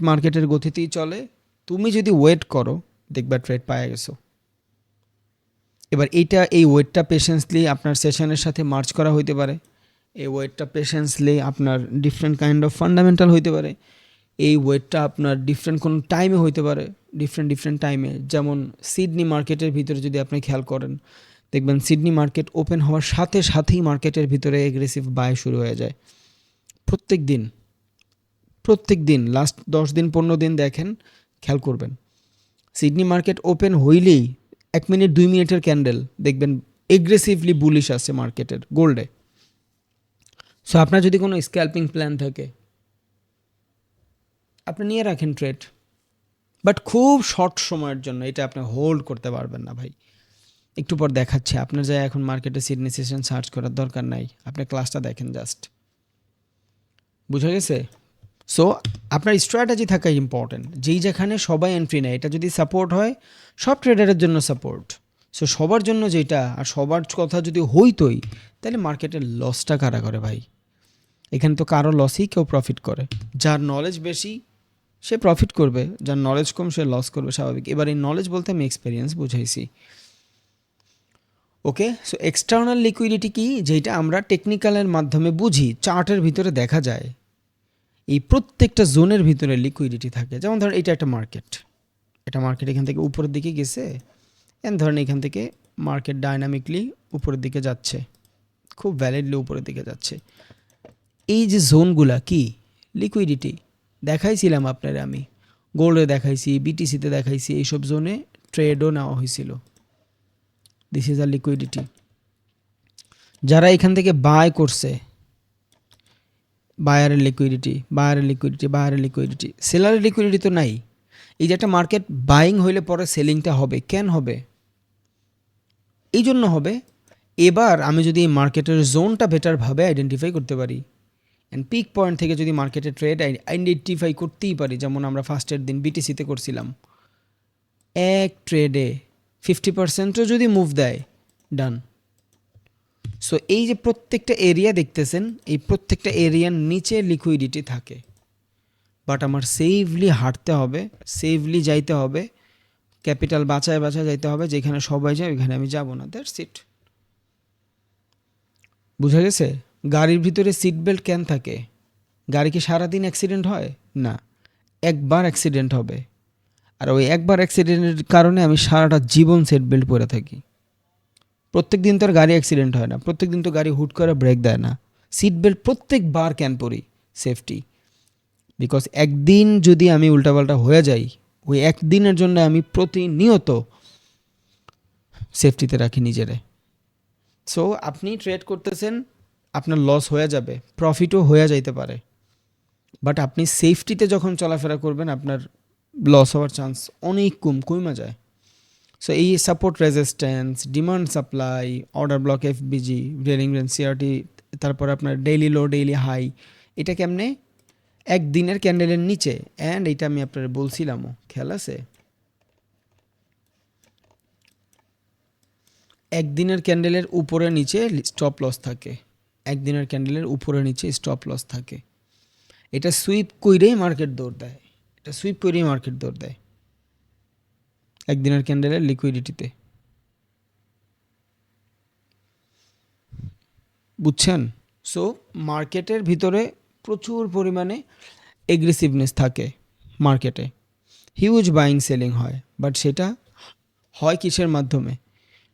মার্কেটের গতিতেই চলে, তুমি যদি ওয়েট করো দেখবা ট্রেড পায়ে গেছো। এবার এই ওয়েটটা পেশেন্সলি আপনার সেশনের সাথে মার্চ করা হইতে পারে, এই ওয়েটটা পেশেন্সলি আপনার ডিফারেন্ট কাইন্ড অফ ফান্ডামেন্টাল হইতে পারে, এই ওয়েটটা আপনার ডিফারেন্ট কোনো টাইমে হইতে পারে, ডিফারেন্ট টাইমে। যেমন সিডনি মার্কেটের ভিতরে যদি আপনি খেয়াল করেন, দেখবেন সিডনি মার্কেট ওপেন হওয়ার সাথে সাথেই মার্কেটের ভিতরে এগ্রেসিভ বাই শুরু হয়ে যায়। প্রত্যেক দিন লাস্ট 10 দিন 15 দিন দেখেন, খেয়াল করবেন সিডনি মার্কেট ওপেন হইলেই 1 মিনিট 2 মিনিটের ক্যান্ডেল দেখবেন এগ্রেসিভলি বুলিশ আছে মার্কেটের গোল্ডে। সো আপনার যদি কোনো স্ক্যাল্পিং প্ল্যান থাকে আপনি নিয়ে রাখেন ট্রেড, বাট খুব শর্ট সময়ের জন্য, এটা আপনি হোল্ড করতে পারবেন না ভাই। একটু পর দেখাচ্ছে, আপনার যায় এখন মার্কেটে সিডনি সেশন সার্চ করার দরকার নাই, আপনি ক্লাসটা দেখেন জাস্ট, বুঝা গেছে? সো আপনার স্ট্র্যাটেজি থাকা ইম্পর্টেন্ট, যেই যেখানে সবাই এন্ট্রি নেয়, এটা যদি সাপোর্ট হয় সব ট্রেডারের জন্য সাপোর্ট, সো সবার জন্য যেটা, আর সবার কথা যদি হইতোই তাহলে মার্কেটের লসটা কারা করে ভাই? এখানে তো কারো লসই কেউ প্রফিট করে, যার নলেজ বেশি সে প্রফিট করবে, যার নলেজ কম সে লস করবে, স্বাভাবিক। এবার এই নলেজ বলতে আমি এক্সপিরিয়েন্স বুঝাইছি, ওকে। সো এক্সটার্নাল লিকুইডিটি কি, যেটা আমরা টেকনিক্যালের মাধ্যমে বুঝি, চার্টের ভিতরে দেখা যায়, এই প্রত্যেকটা জোনের ভিতরে লিকুইডিটি থাকে। যেমন ধরেন এটা একটা মার্কেট, এটা মার্কেট এখান থেকে উপরের দিকে গেছে, ধরেন এখান থেকে মার্কেট ডাইনামিকলি উপরের দিকে যাচ্ছে, খুব ভ্যালিডলি উপরের দিকে যাচ্ছে। এই যে জোনগুলা কি লিকুইডিটি দেখাইছিলাম আপনারা, আমি গোল্ডে দেখাইছি, বিটিসিতে দেখাইছি, এইসব জোনে ট্রেডও নেওয়া হয়েছিল। This is a liquidity. যারা এখান থেকে বাই করছে, বায়ারের লিকুইডিটি, বায়ারের লিকুইডিটি, বায়ারের লিকুইডিটি, সেলারের লিকুইডিটি তো নাই। এই যে একটা মার্কেট বাইং হইলে পরে সেলিংটা হবে, কেন হবে? এই জন্য হবে, এবার আমি যদি এই মার্কেটের জোনটা বেটারভাবে আইডেন্টিফাই করতে পারি, অ্যান্ড পিক পয়েন্ট থেকে যদি মার্কেটের ট্রেড আইডেন্টিফাই করতেই পারি, যেমন আমরা ফার্স্টের দিন বিটিসিতে করছিলাম, এক ট্রেডে 50%ও যদি মুভ দেয়, ডান। সো এই যে প্রত্যেকটা এরিয়া দেখতেছেন, এই প্রত্যেকটা এরিয়ার নিচে লিকুইডিটি থাকে, বাট আমার সেফলি হাঁটতে হবে, সেফলি যাইতে হবে, ক্যাপিটাল বাঁচায় বাঁচায় যাইতে হবে, যেখানে সবাই যায় ওইখানে আমি যাব না। That's it. বুঝা গেছে? গাড়ির ভিতরে সিট বেল্ট কেন থাকে? গাড়ি কি সারাদিন অ্যাক্সিডেন্ট হয়? না, একবার অ্যাক্সিডেন্ট হবে, আর ওই একবার অ্যাক্সিডেন্টের কারণে আমি সারাটা জীবন সিট বেল্ট পরে থাকি। প্রত্যেক দিন তো আর গাড়ি অ্যাক্সিডেন্ট হয় না, প্রত্যেক দিন তো গাড়ি হুট করে ব্রেক দেয় না। সিট বেল্ট প্রত্যেকবার কেন পরি? সেফটি। বিকজ একদিন যদি আমি উল্টাপাল্টা হয়ে যাই, ওই একদিনের জন্য আমি প্রতিনিয়ত সেফটিতে রাখি নিজেরে। সো আপনি ট্রেড করতেছেন, আপনার লস হয়ে যাবে, প্রফিটও হয়ে যাইতে পারে, বাট আপনি সেফটিতে যখন চলাফেরা করবেন, আপনার লস হওয়ার চান্স অনেক কমে যায়। সো এই support resistance, demand supply, order block, FBG, railing range, CRT, তারপর আপনার ডেইলি লো, ডেইলি হাই, এটা কেমনে? একদিনের ক্যান্ডেলের নিচে, অ্যান্ড এটা আমি আপনার বলছিলামও, খেয়াল আছে? একদিনের ক্যান্ডেলের উপরে নিচে স্টপ লস থাকে, একদিনের ক্যান্ডেলের উপরে নিচে স্টপ লস থাকে। এটা সুইপ কইরেই মার্কেট দৌড় দেয়, এটা সুইপ কইরেই মার্কেট দৌড় দেয় একদিনের ক্যান্ডেলের লিকুইডিটিতে। বুঝছেন? সো মার্কেটের ভিতরে প্রচুর পরিমাণে এগ্রেসিভনেস থাকে, মার্কেটে হিউজ বাইং সেলিং হয়, বাট সেটা হয় কিসের মাধ্যমে?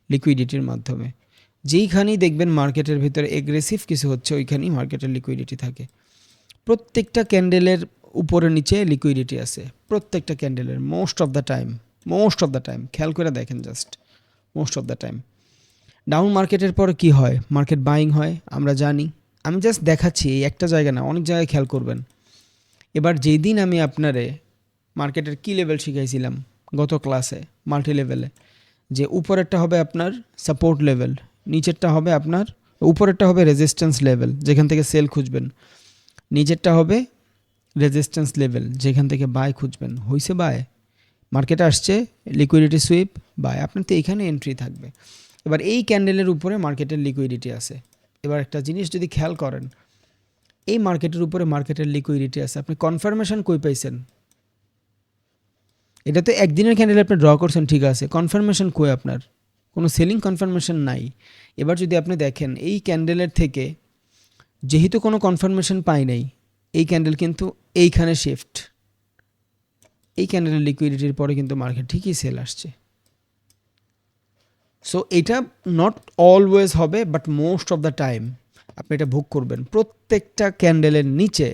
লিকুইডিটির মাধ্যমে। যেইখানেই দেখবেন মার্কেটের ভিতরে এগ্রেসিভ কিছু হচ্ছে, ওইখানেই মার্কেটের লিকুইডিটি থাকে। প্রত্যেকটা ক্যান্ডেলের উপরে নিচে লিকুইডিটি আছে, প্রত্যেকটা ক্যান্ডেলের, মোস্ট অফ দ্য টাইম খেয়াল করে দেখেন, just most of the time. Down মার্কেটের পরে কি হয়? মার্কেট বাইং হয়, আমরা জানি। আমি জাস্ট দেখাচ্ছি, এই একটা জায়গা না, অনেক জায়গায় খেয়াল করবেন। এবার যেই দিন আমি আপনারে মার্কেটের কি লেভেল শিখাইছিলাম গত ক্লাসে, মাল্টি লেভেলে, যে উপরেরটা হবে আপনার সাপোর্ট লেভেল, নিচেরটা হবে আপনার, উপরেরটা হবে রেজিস্ট্যান্স লেভেল, যেখান থেকে সেল খুঁজবেন, নিচেরটা হবে রেজিস্ট্যান্স লেভেল, যেখান থেকে বাই খুঁজবেন। হইছে বাই, মার্কেটে আসছে, লিকুইডিটি সুইপ, বাই, আপনার তো এইখানে এন্ট্রি থাকবে। এবার এই ক্যান্ডেলের উপরে মার্কেটের লিকুইডিটি আছে। এবার একটা জিনিস যদি খেয়াল করেন, এই মার্কেটের উপরে মার্কেটের লিকুইডিটি আছে, আপনি কনফার্মেশন কই পাইছেন? এটা তো একদিনের ক্যান্ডেল আপনি ড্র করছেন, ঠিক আছে, কনফার্মেশন কই আপনার? কোনো সেলিং কনফার্মেশন নাই। এবার যদি আপনি দেখেন এই ক্যান্ডেলের থেকে, যেহেতু কোনো কনফার্মেশন পাই নাই, এই ক্যান্ডেল কিন্তু এইখানে শিফট, এই ক্যান্ডেলের লিকুইডিটির পরে কিন্তু মার্কেট ঠিকই সেল আসছে। সো এটা নট অলওয়েজ হবে, but most of the time আপনি এটা ভোগ করবেন। প্রত্যেকটা ক্যান্ডেলের নিচে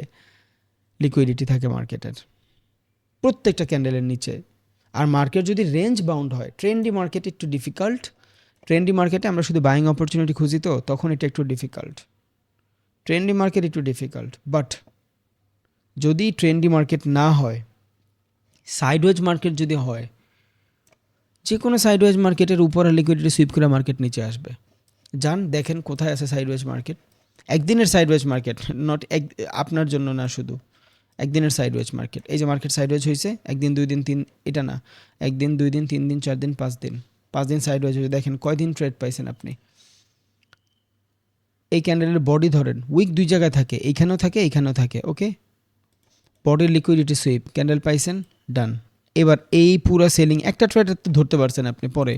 লিকুইডিটি থাকে মার্কেটের, প্রত্যেকটা ক্যান্ডেলের নিচে। আর মার্কেট যদি রেঞ্জ বাউন্ড হয়, ট্রেন্ডি মার্কেট একটু ডিফিকাল্ট, ট্রেন্ডি মার্কেটে আমরা শুধু বাইং অপরচুনিটি খুঁজি, তো তখন এটা একটু ডিফিকাল্ট, ট্রেন্ডি মার্কেট একটু ডিফিকাল্ট। বাট যদি ট্রেন্ডি মার্কেট না হয়, সাইডওয়েজ মার্কেট যদি হয়, যে কোনো সাইডওয়েজ মার্কেটের উপরে লিকুইডিটি সুইপ করে মার্কেট নিচে আসবে। যান দেখেন কোথায় আছে সাইডওয়েজ মার্কেট, একদিনের সাইডওয়েজ মার্কেট, নট আপনার জন্য না, শুধু একদিনের সাইডওয়েজ মার্কেট। এই যে মার্কেট সাইডওয়েজ হয়েছে, একদিন, 2 দিন, 3, এটা না, একদিন, 2 দিন, 3 দিন, 4 দিন, 5 দিন, 5 দিন সাইডওয়েজ হয়েছে। দেখেন কয়দিন ট্রেড পাইছেন আপনি। এই ক্যান্ডেলের বডি ধরেন, উইক 2 জায়গায় থাকে, এইখানেও থাকে, এইখানেও থাকে, ওকে। বডির লিকুইডিটি সুইপ, ক্যান্ডেল পাইছেন, ডান। এবার এই পুরো সেলিং, একটা ট্রেড ধরতে পারছেন আপনি। পরে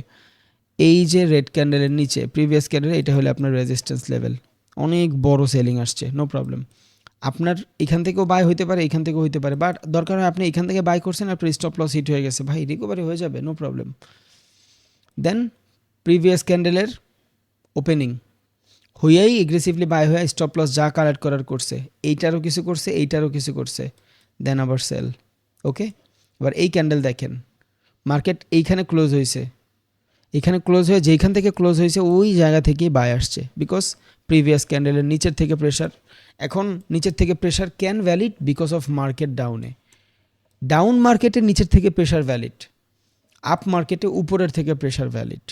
এই যে রেড ক্যান্ডেলের নিচে প্রিভিয়াস ক্যান্ডেল, এটা হলে আপনার রেজিস্ট্যান্স লেভেল, অনেক বড় সেলিং আসছে, নো প্রবলেম। আপনার এখান থেকেও বাই হইতে পারে, এখান থেকেও হইতে পারে, বাট দরকার হয় আপনি এখান থেকে বাই করছেন, আপনার স্টপ লস হিট হয়ে গেছে, ভাই রিকভারি হয়ে যাবে, নো প্রবলেম। দেন প্রিভিয়াস ক্যান্ডেলের ওপেনিং হইয়াই এগ্রেসিভলি বাই হয়ে স্টপ লস যা কালেক্ট করার করছে, এইটারও কিছু করছে, এইটারও কিছু করছে, দেন আবার সেল। ওকে, এবার এই ক্যান্ডেল দেখেন, মার্কেট এইখানে ক্লোজ হয়েছে, এখানে ক্লোজ হয়ে যেইখান থেকে ক্লোজ হয়েছে ওই জায়গা থেকেই বাই আসছে, বিকজ প্রিভিয়াস ক্যান্ডেলের নিচের থেকে প্রেশার। এখন নিচের থেকে pressure can valid because of market ডাউনে, ডাউন মার্কেটের নিচের থেকে প্রেশার ভ্যালিড, আপ মার্কেটে উপরের থেকে প্রেশার ভ্যালিড।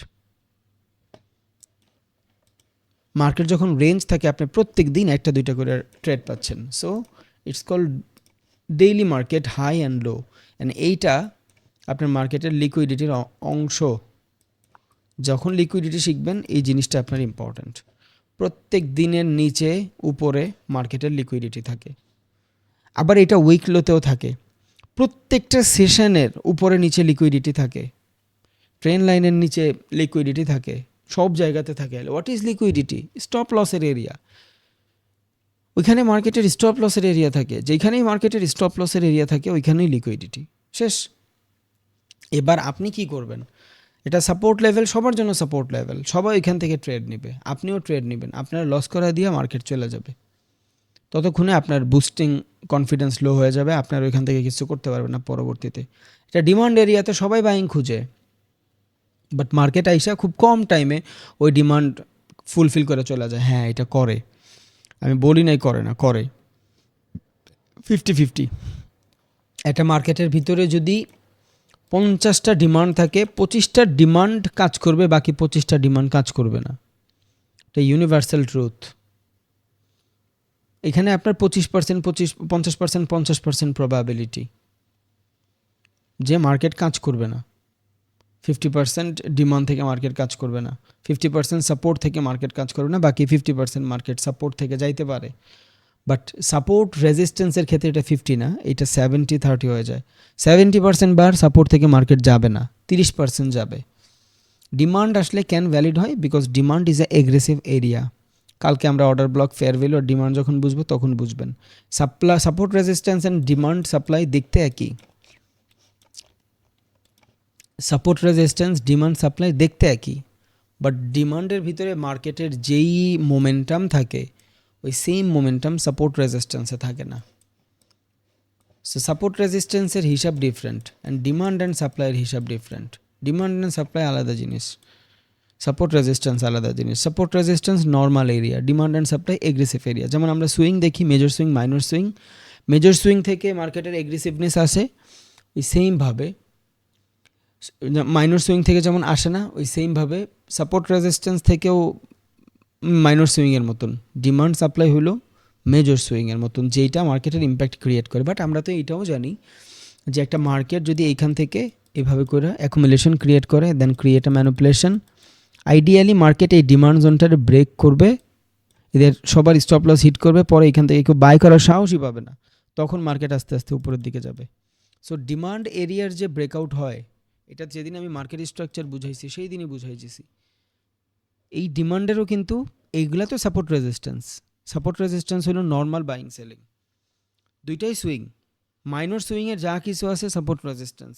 মার্কেট যখন রেঞ্জ থাকে আপনি প্রত্যেক দিন একটা দুইটা করে ট্রেড পাচ্ছেন, so it's called daily market high and low. And এইটা আপনার মার্কেটের লিকুইডিটির অংশ। যখন লিকুইডিটি শিখবেন এই জিনিসটা আপনার ইম্পর্ট্যান্ট। প্রত্যেক দিনের নিচে উপরে মার্কেটের লিকুইডিটি থাকে, আবার এটা উইক লোতেও থাকে, প্রত্যেকটা সেশনের উপরে নিচে লিকুইডিটি থাকে, ট্রেন লাইনের নিচে লিকুইডিটি থাকে, সব জায়গাতে থাকে। What is liquidity? স্টপ লসের এরিয়া। ওইখানে মার্কেটের স্টপ লসের এরিয়া থাকে, যেখানেই মার্কেটের স্টপ লসের এরিয়া থাকে ওইখানেই লিকুইডিটি শেষ। এবার আপনি কি করবেন? এটা সাপোর্ট লেভেল, সবার জন্য সাপোর্ট লেভেল, সবাই এখান থেকে ট্রেড নেবে, আপনিও ট্রেড নেবেন, আপনার লস করা দিয়ে মার্কেট চলে যাবে, ততক্ষণে আপনার বুস্টিং কনফিডেন্স লো হয়ে যাবে, আপনার ওইখান থেকে কিছু করতে পারবেন না পরবর্তীতে। এটা ডিমান্ড এরিয়াতে সবাই বাইং খুঁজে, বাট মার্কেট আইসা খুব কম টাইমে ওই ডিমান্ড ফুলফিল করে চলে যায়। হ্যাঁ এটা করে, আমি বলি নাই করে না, করে 50-50। একটা মার্কেটের ভিতরে যদি 50টা ডিমান্ড থাকে, 25টা ডিমান্ড কাজ করবে, বাকি 25টা ডিমান্ড কাজ করবে না। এটা ইউনিভার্সাল ট্রুথ। এখানে আপনার 25%, 50%, 50% প্রবাবিলিটি যে মার্কেট কাজ করবে না। 50% ডিমান্ড থেকে মার্কেট কাজ করবে না, 50% সাপোর্ট থেকে মার্কেট কাজ করবে না, বাকি 50% মার্কেট সাপোর্ট থেকে যাইতে পারে। বাট সাপোর্ট রেজিস্ট্যান্সের ক্ষেত্রে এটা 50 না, এটা 70-30 হয়ে যায়। 70% বার সাপোর্ট থেকে মার্কেট যাবে না, 30% যাবে। ডিমান্ড আসলে ক্যান ভ্যালিড হয় because demand is a aggressive area. কালকে আমরা অর্ডার ব্লক, ফেয়ার ভ্যালু আর ডিমান্ড যখন বুঝবো তখন বুঝবেন। Support resistance and demand supply দেখতে একই, সাপোর্ট রেজিস্ট্যান্স ডিমান্ড সাপ্লাই দেখতে একই, বাট ডিমান্ডের ভিতরে মার্কেটের যেই মোমেন্টাম থাকে ওই সেম মোমেন্টাম সাপোর্ট রেজিস্ট্যান্সে থাকে না। সো সাপোর্ট রেজিস্ট্যান্সের হিসাব ডিফারেন্ট অ্যান্ড ডিমান্ড অ্যান্ড সাপ্লাইয়ের হিসাব ডিফারেন্ট। ডিমান্ড অ্যান্ড সাপ্লাই আলাদা জিনিস, সাপোর্ট রেজিস্ট্যান্স আলাদা জিনিস। Support resistance normal area, demand and supply aggressive area. যেমন আমরা সুইং দেখি, major swing, minor swing. Major swing থেকে মার্কেটের এগ্রেসিভনেস আসে, ওই সেমভাবে মাইনর সুইং থেকে যেমন আসে না, ওই সেমভাবে সাপোর্ট রেজিস্ট্যান্স থেকেও মাইনর সুইংয়ের মতন ডিমান্ড সাপ্লাই হলো মেজর সুইংয়ের মতন, যেইটা মার্কেটের ইম্প্যাক্ট ক্রিয়েট করে। বাট আমরা তো এইটাও জানি যে একটা মার্কেট যদি এইখান থেকে এভাবে করে অ্যাকুমুলেশন ক্রিয়েট করে, then create a manipulation, ideally market এই ডিমান্ড জোনটার ব্রেক করবে, এদের সবার স্টপ লস হিট করবে, পরে এখান থেকে কেউ বাই করার সাহসই পাবে না, তখন মার্কেট আস্তে আস্তে উপরের দিকে যাবে। সো ডিমান্ড এরিয়ার যে ব্রেকআউট হয়, এটা যেদিন আমি মার্কেট স্ট্রাকচার বুঝাইছি সেই দিনই বুঝাইছি। এই ডিমান্ডেরও কিন্তু এইগুলা তো সাপোর্ট রেজিস্ট্যান্স, সাপোর্ট রেজিস্ট্যান্স হলো নর্মাল বাইং সেলিং, দুইটাই সুইং। মাইনর সুইংয়ের যা কিছু আছে সাপোর্ট রেজিস্ট্যান্স,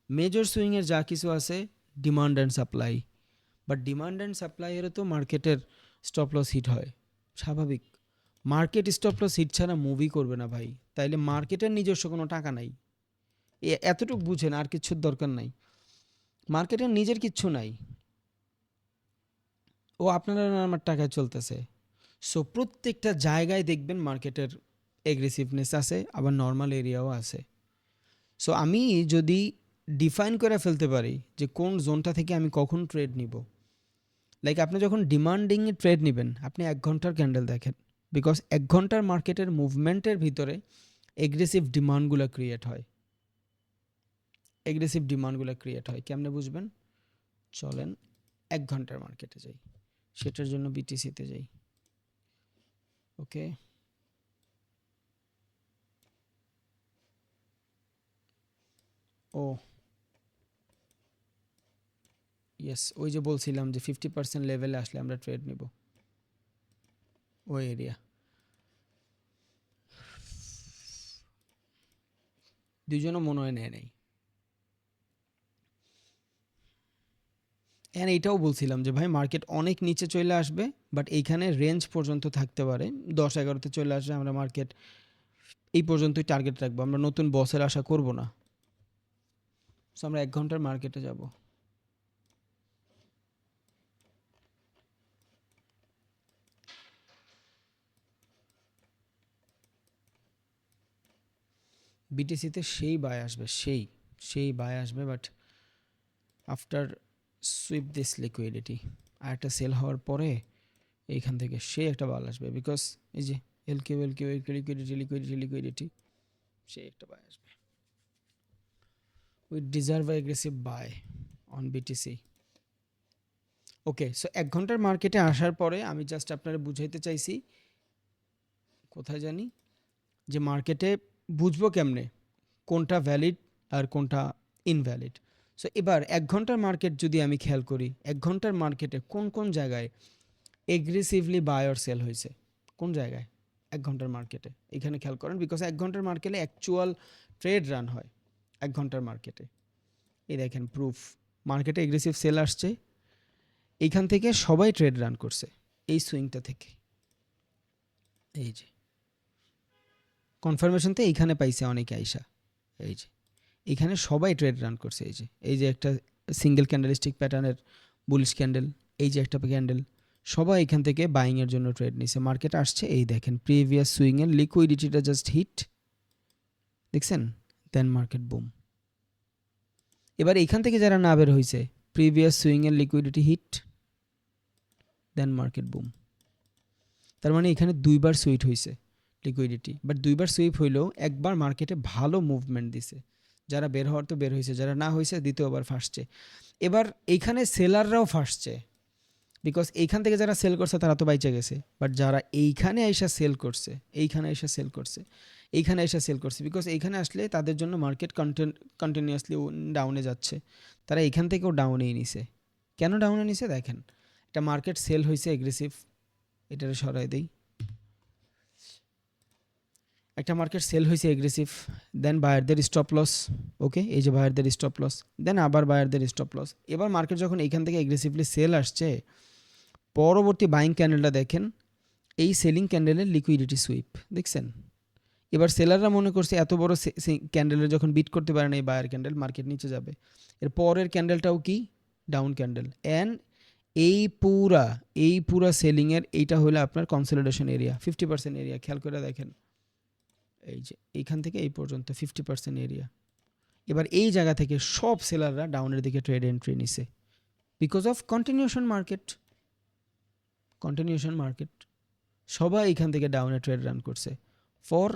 মেজর সুইংয়ের যা কিছু আছে demand and supply. But demand and সাপ্লাইয়েরও তো মার্কেটের স্টপ লস হিট হয়, স্বাভাবিক। মার্কেট স্টপ লস হিট ছাড়া মুভি করবে না ভাই, তাইলে মার্কেটের নিজস্ব কোনো টাকা নাই, এতটুকু বুঝেন, আর কিচ্ছুর দরকার নাই। মার্কেটের নিজের কিচ্ছু নাই, ও আপনারা আমার টাকায় চলতেছে। সো প্রত্যেকটা জায়গায় দেখবেন মার্কেটের এগ্রেসিভনেস আছে, আবার নর্মাল এরিয়াও আছে। সো আমি যদি ডিফাইন করে ফেলতে পারি যে কোন জোনটা থেকে আমি কখন ট্রেড নিব, লাইক আপনি যখন ডিমান্ডিংয়ে ট্রেড নেবেন আপনি 1 ঘন্টার ক্যান্ডেল দেখেন, বিকজ 1 ঘন্টার মার্কেটের মুভমেন্টের ভিতরে এগ্রেসিভ ডিমান্ডগুলো ক্রিয়েট হয়, এগ্রেসিভ ডিমান্ডগুলো ক্রিয়েট হয়। কেমনে বুঝবেন? চলেন 1 ঘন্টার মার্কেটে যাই, সেটার জন্য বিটিসিতে যাই। ওকে, ও ইয়েস, ওই যে বলছিলাম যে 50% লেভেলে আসলে আমরা ট্রেড নিব, ওই এরিয়া। দুইজনও মনে হয় নেয় নাই। অ্যান্ড এইটাও বলছিলাম যে ভাই মার্কেট অনেক নিচে চলে আসবে, বাট এইখানে রেঞ্জ পর্যন্ত থাকতে পারে, 10-11তে চলে আসলে আমরা মার্কেট এই পর্যন্তই টার্গেট রাখবো, আমরা নতুন বসের আশা করব না। সো আমরা 1 ঘন্টার মার্কেটে যাব। বিটিসিতে সেই বাই আসবে, সেই বাই আসবে, but after sweep this liquidity আর একটা সেল হওয়ার পরে এইখান থেকে সেই একটা বাল আসবে, বিকজ এই যে এলকিউ লিকুইডিটি সেই একটা বাই আসবে। We deserve aggressive buy on BTC. Okay, so 1 ঘন্টার মার্কেটে আসার পরে আমি জাস্ট আপনারা বুঝাইতে চাইছি কোথায় জানি যে মার্কেটে বুঝবো কেমনে কোনটা ভ্যালিড আর কোনটা ইনভ্যালিড। সো এবার 1 ঘন্টার মার্কেট যদি আমি খেয়াল করি, 1 ঘন্টার মার্কেটে কোন কোন জায়গায় এগ্রেসিভলি বাই অর সেল হয়েছে, কোন জায়গায় 1 ঘন্টার মার্কেটে এখানে খেয়াল করেন, বিকজ 1 ঘন্টার মার্কেটে অ্যাকচুয়াল ট্রেড রান হয় 1 ঘন্টার মার্কেটে। এই দেখেন প্রুফ, মার্কেটে এগ্রেসিভ সেল আসছে, এইখান থেকে সবাই ট্রেড রান করছে এই সুইংটা থেকে। এই যে কনফার্মেশন তো এইখানে পাইছে অনেকে আইসা, এই যে এখানে সবাই ট্রেড রান করছে। এই যে একটা সিঙ্গেল ক্যান্ডেলস্টিক প্যাটার্নের বুলিশ ক্যান্ডেল, এই যে একটা ক্যান্ডেল, সবাই এখান থেকে বাইংয়ের জন্য ট্রেড নিছে। মার্কেট আসছে, এই দেখেন প্রিভিয়াস সুইংয়ের লিকুইডিটিটা জাস্ট হিট, দেখছেন, দেন মার্কেট বুম। এবার এইখান থেকে যারা না বের হয়েছে, previous সুইংয়ের liquidity hit, then market broom. তার মানে এখানে দুইবার সুইট হয়েছে লিকুইডিটি, বাট দুইবার সুইপ হইলেও একবার মার্কেটে ভালো মুভমেন্ট দিছে, যারা বের হওয়ার তো বের হয়েছে, যারা না হয়েছে দ্বিতীয়বার ফাঁসছে। এবার এইখানে সেলাররাও ফাঁসছে, বিকজ এইখান থেকে যারা সেল করছে তারা তো বাইচে গেছে, বাট যারা এইখানে এসে সেল করছে, এইখানে এসে সেল করছে, এইখানে এসে সেল করছে, বিকজ এইখানে আসলে তাদের জন্য মার্কেট কন্টিনিউয়াসলি ডাউনে যাচ্ছে, তারা এইখান থেকেও ডাউনেই নিছে। কেন ডাউনে নিছে দেখেন, একটা মার্কেট সেল হয়েছে এগ্রেসিভ, এটারে সরাই দেই, একটা মার্কেট সেল হয়েছে এগ্রেসিভ, দেন বায়ারদের স্টপ লস, ওকে, এই যে বায়ারদের স্টপ লস, দেন আবার বায়ারদের স্টপ লস। এবার মার্কেট যখন এইখান থেকে এগ্রেসিভলি সেল আসছে, পরবর্তী বাইং ক্যান্ডেলটা দেখেন, এই সেলিং ক্যান্ডেলের লিকুইডিটি সুইপ দেখছেন। এবার সেলাররা মনে করছে এত বড় ক্যান্ডেলের যখন বিট করতে পারে না এই বায়ার ক্যান্ডেল, মার্কেট নিচে যাবে। এর পরের ক্যান্ডেলটাও কি ডাউন ক্যান্ডেল, অ্যান্ড এই পুরা সেলিংয়ের এইটা হলো আপনার কনসলিডেশন এরিয়া, 50% এরিয়া। খেয়াল করে দেখেন, এই যে এইখান থেকে এই পর্যন্ত 50% এরিয়া। এবার এই জায়গা থেকে সব সেলাররা ডাউনের দিকে ট্রেড এন্ট্রি নিছে, বিকজ অফ কন্টিনিউশন মার্কেট সবাই এখান থেকে ডাউনে ট্রেড রান করছে ফর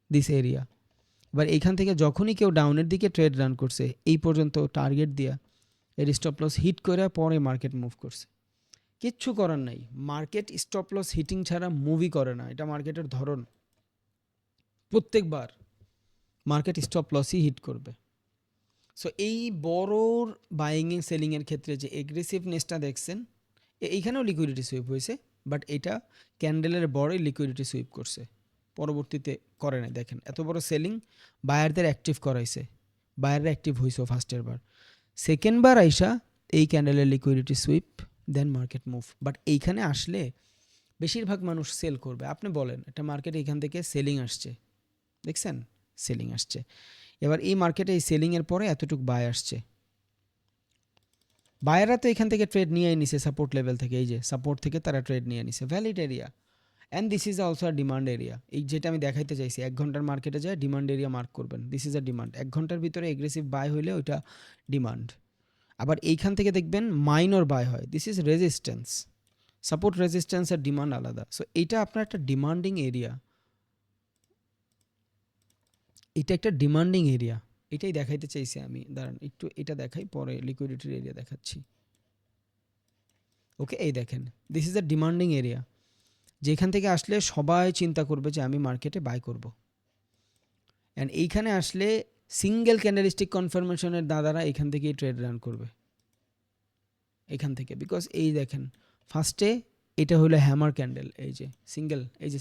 দিস এরিয়া। এবার এইখান থেকে যখনই কেউ ডাউনের দিকে ট্রেড রান করছে, এই পর্যন্ত টার্গেট দিয়া এর স্টপ লস হিট করে পরে মার্কেট মুভ করছে। কিচ্ছু করার নাই, মার্কেট স্টপ লস হিটিং ছাড়া মুভই করে না, এটা মার্কেটের ধরন। প্রত্যেকবার মার্কেট স্টপ লসই হিট করবে। সো এই বড় বাইং এন্ড সেলিংয়ের ক্ষেত্রে যে এগ্রেসিভনেসটা দেখছেন, এইখানেও লিকুইডিটি সুইপ হয়েছে, বাট এটা ক্যান্ডেলের বড়ই লিকুইডিটি সুইপ করছে, পরবর্তীতে করে নাই। দেখেন এত বড় সেলিং বায়ারদের অ্যাক্টিভ করাইছে, বায়াররা অ্যাক্টিভ হয়েছে ফার্স্টের বার, সেকেন্ড বার আইসা এই ক্যান্ডেলের liquidity sweep, then market move. But এইখানে আসলে বেশিরভাগ মানুষ সেল করবে। আপনি বলেন একটা মার্কেট এইখান থেকে সেলিং আসছে, দেখছেন সেলিং আসছে, এবার এই মার্কেটে এই সেলিংয়ের পরে এতটুকু বাই আসছে, বায়াররা তো এখান থেকে ট্রেড নিয়ে নিছে সাপোর্ট লেভেল থেকে, এই যে সাপোর্ট থেকে তারা ট্রেড নিয়ে নিছে, valid area, and this is also a demand area. এই যেটা আমি দেখাইতে চাইছি, 1 ঘন্টার মার্কেটে যায় ডিমান্ড এরিয়া মার্ক করবেন, দিস ইজ আ ডিমান্ড। 1 ঘন্টার ভিতরে এগ্রেসিভ বাই হইলে ওইটা ডিমান্ড। আবার এইখান থেকে দেখবেন মাইনর বাই হয়, this is resistance. Support resistance আর ডিমান্ড আলাদা। সো এইটা আপনার একটা ডিমান্ডিং এরিয়া, এটা একটা ডিমান্ডিং এরিয়া, এটাই দেখাইতে চাইছি আমি। দাঁড়ান একটু এটা দেখাই, পরে লিকুইডিটির এরিয়া দেখাচ্ছি। ওকে, এই দেখেন this is a demanding area, যেখান থেকে আসলে সবাই চিন্তা করবে যে আমি মার্কেটে বাই করব। অ্যান্ড এইখানে আসলে সিঙ্গেল ক্যান্ডেলস্টিক কনফার্মেশনের দাদারা এখান থেকেই ট্রেড রান করবে, এখান থেকে। বিকজ এই দেখেন ফার্স্টে এটা হলো হ্যামার ক্যান্ডেল, এই যে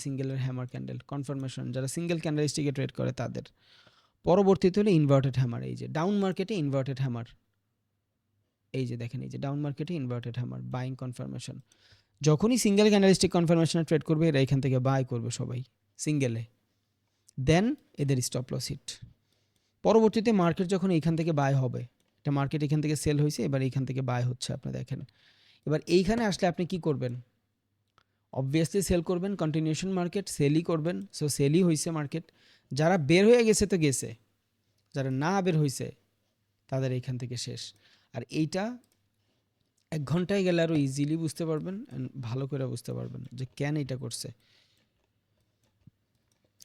সিঙ্গেলের হ্যামার ক্যান্ডেল কনফার্মেশন, যারা সিঙ্গেল ক্যান্ডেলস্টিকে ট্রেড করে তাদের। পরবর্তীতে হলো ইনভার্টেড হ্যামার, এই যে ডাউন মার্কেটে ইনভার্টেড হ্যামার, এই যে দেখেন এই যে ডাউন মার্কেটে ইনভার্টেড হ্যামার বাইং কনফার্মেশন। যখনই সিঙ্গেল ক্যান্ডেলস্টিক কনফার্মেশনে ট্রেড করবে এরা এখান থেকে বাই করবে সবাই সিঙ্গেলে, দেন এদের স্টপ লস হিট। পরবর্তীতে মার্কেট যখন এইখান থেকে বাই হবে, এটা মার্কেট এখান থেকে সেল হয়েছে, এবার এইখান থেকে বাই হচ্ছে আপনি দেখেন। এবার এইখানে আসলে আপনি কি করবেন? অবভিয়াসলি সেল করবেন, কন্টিনিউশন মার্কেট সেলই করবেন। সো সেলই হয়েছে মার্কেট, যারা বের হয়ে গেছে তো গেছে, যারা না বের হয়েছে তাদের এইখান থেকে শেষ। আর এইটা 1 ঘন্টায় গেলে আরও ইজিলি বুঝতে পারবেন, ভালো করে বুঝতে পারবেন যে কেন এটা করছে।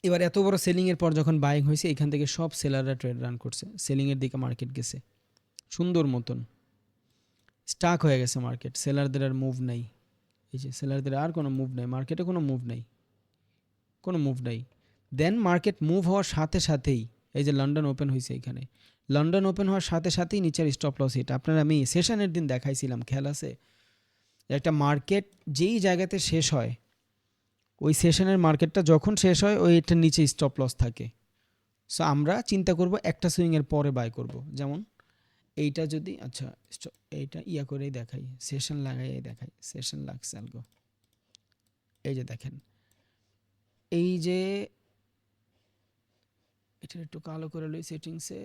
এবার এত বড় সেলিংয়ের পর যখন বাইং হয়েছে, এখান থেকে সব সেলাররা ট্রেড রান করছে, সেলিংয়ের দিকে মার্কেট গেছে সুন্দর মতন, স্টাক হয়ে গেছে মার্কেট, সেলারদের আর মুভ নাই। এই যে সেলারদের আর কোনো মুভ নাই, মার্কেটে কোনো মুভ নাই, কোনো মুভ নাই। দেন মার্কেট মুভ হওয়ার সাথে সাথেই এই যে লন্ডন ওপেন হয়েছে, এখানে লন্ডন ওপেন হওয়ার সাথে সাথেই নিচের স্টপ লস হিট। আপনার আমি সেশনের দিন দেখাইছিলাম, খেয়াল আছে? একটা মার্কেট যেই জায়গাতে শেষ হয়, ওই সেশনের মার্কেটটা যখন শেষ হয় ওই এটার নিচে স্টপ লস থাকে। সো আমরা চিন্তা করব একটা সুইংয়ের পরে বাই করব। যেমন এইটা যদি, আচ্ছা এইটা ইয়া করেই দেখাই, সেশন লাগাই দেখাই, সেশন লাগছে আলগো। এই যে দেখেন, এই যে এটা একটু কালো করে লই সেটিংসে,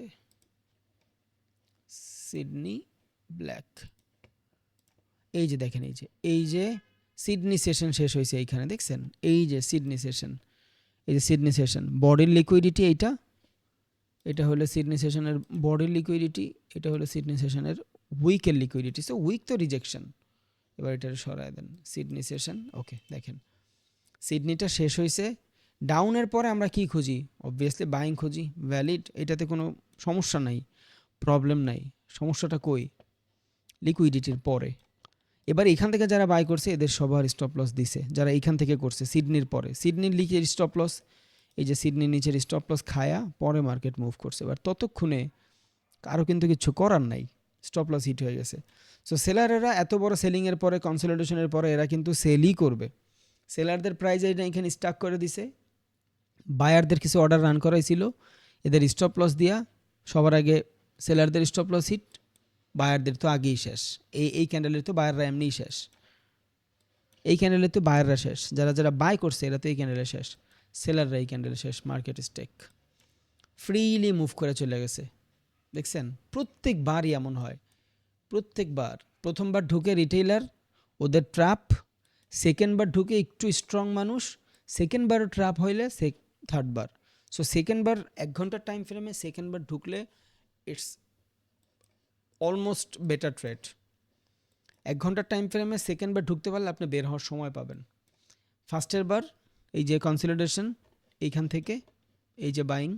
সিডনি ব্ল্যাক, এই যে দেখেন এই যে সিডনি সেশন শেষ হয়েছে এইখানে দেখছেন, এই যে সিডনি সেশন, এই যে সিডনি সেশন বডির লিকুইডিটি, এটা হলো সিডনি সেশনের বডির লিকুইডিটি, এটা হলো সিডনি সেশনের উইকের লিকুইডিটি। সো উইক তো রিজেকশন, এবার এটা সরায় দেন, সিডনি সেশন ওকে। দেখেন সিডনিটা শেষ হয়েছে, ডাউনের পরে আমরা কি খুঁজি? অবভিয়াসলি বাইং খুঁজি, ভ্যালিড, এটাতে কোনো সমস্যা নাই, প্রবলেম নাই। সমস্যাটা কই? লিকুইডিটির পরে। এবার এখান থেকে যারা বাই করছে এদের সবার স্টপ লস দিছে, যারা এইখান থেকে করছে সিডনির পরে, সিডনির নিচের স্টপ লস, এই যে সিডনির নিচের স্টপ লস খায়া পরে মার্কেট মুভ করছে। এবার ততক্ষণে কারো কিন্তু কিছু করার নাই, স্টপ লস হিট হয়ে গেছে। সো সেলারেরা এত বড় সেলিংয়ের পরে, কনসলিডেশনের পরে এরা কিন্তু সেলই করবে। সেলারদের প্রাইস এটা এখানে স্টাক করে দিছে, বায়ারদের কিছু অর্ডার রান করাইছিল, এদের স্টপ লস দিয়া সবার আগে সেলারদের স্টপ লস হিট, বায়ারদের তো আগেই শেষ। এই ক্যান্ডেলের তো বায়াররা এমনিই শেষ, এই ক্যান্ডেলের তো বায়াররা শেষ, যারা যারা বাই করছে এরা তো এই ক্যান্ডেলে শেষ, সেলাররা এই ক্যান্ডেলে শেষ। মার্কেট স্টেক ফ্রিলি মুভ করে চলে গেছে, দেখছেন? প্রত্যেকবারই এমন হয়, প্রত্যেকবার। প্রথমবার ঢুকে রিটেইলার, ওদের ট্র্যাপ, সেকেন্ডবার ঢুকে একটু স্ট্রং মানুষ, সেকেন্ডবারও ট্র্যাপ হইলে থার্ডবার। সো সেকেন্ডবার 1 ঘন্টার টাইম ফ্রেমে সেকেন্ডবার ঢুকলে ইটস অলমোস্ট বেটার ট্রেড। 1 ঘন্টার টাইম ফ্রেমে সেকেন্ডবার ঢুকতে পারলে আপনি বের হওয়ার সময় পাবেন। ফার্স্টের বার এই যে কনসলিডেশন, এইখান থেকে এই যে বাইং,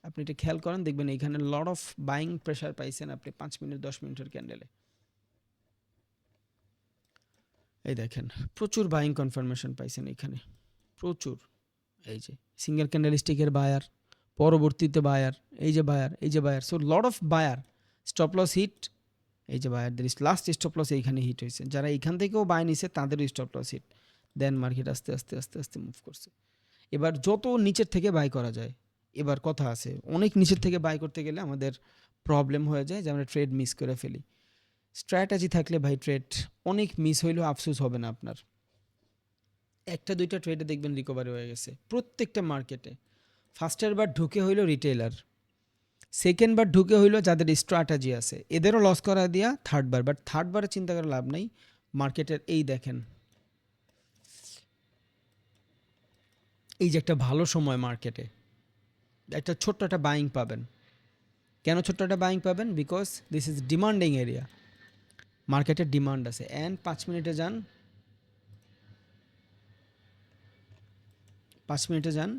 আপনি এটা খেয়াল করেন, দেখবেন এইখানে লট অফ বাইং প্রেশার পাইছেন আপনি 5 মিনিট 10 মিনিটের ক্যান্ডেলে। এই দেখেন প্রচুর বাইং কনফার্মেশন পাইছেন এইখানে, প্রচুর। এই যে সিঙ্গেল ক্যান্ডেল স্টিকের বায়ার, পরবর্তীতে বায়ার, এই যে বায়ার, এই যে buyer. So lot of buyer, stop loss hit, এই যে বায়ারদের লাস্ট স্টপ লস এইখানে হিট হয়েছে, যারা এইখান থেকেও বাই নিছে তাদেরও stop loss hit. Then market আস্তে আস্তে আস্তে আস্তে মুভ করছে। এবার যত নিচের থেকে বাই করা যায়, এবার কথা আছে, অনেক নিচের থেকে বাই করতে গেলে আমাদের প্রবলেম হয়ে যায় যে আমরা ট্রেড মিস করে ফেলি। স্ট্র্যাটেজি থাকলে ভাই ট্রেড অনেক মিস হইলেও আফসোস হবে না আপনার। একটা দুইটা ট্রেডে দেখবেন রিকভারি হয়ে গেছে প্রত্যেকটা মার্কেটে। ফার্স্টের বার ঢুকে হইলো রিটেইলার, সেকেন্ড বার ঢুকে হইলো যাদের স্ট্র্যাটেজি আছে, এদেরও লস করা দিয়া থার্ডবার। বাট থার্ডবারে চিন্তা করে লাভ নাই, মার্কেটের এই দেখেন এই যে একটা ভালো সময় মার্কেটে, একটা ছোট্ট একটা বাইং পাবেন। কেন ছোট্ট একটা বাইং পাবেন? Because this is demanding area, মার্কেটের ডিমান্ড আছে। অ্যান্ড 5 মিনিটে যান, 5 মিনিটে যান,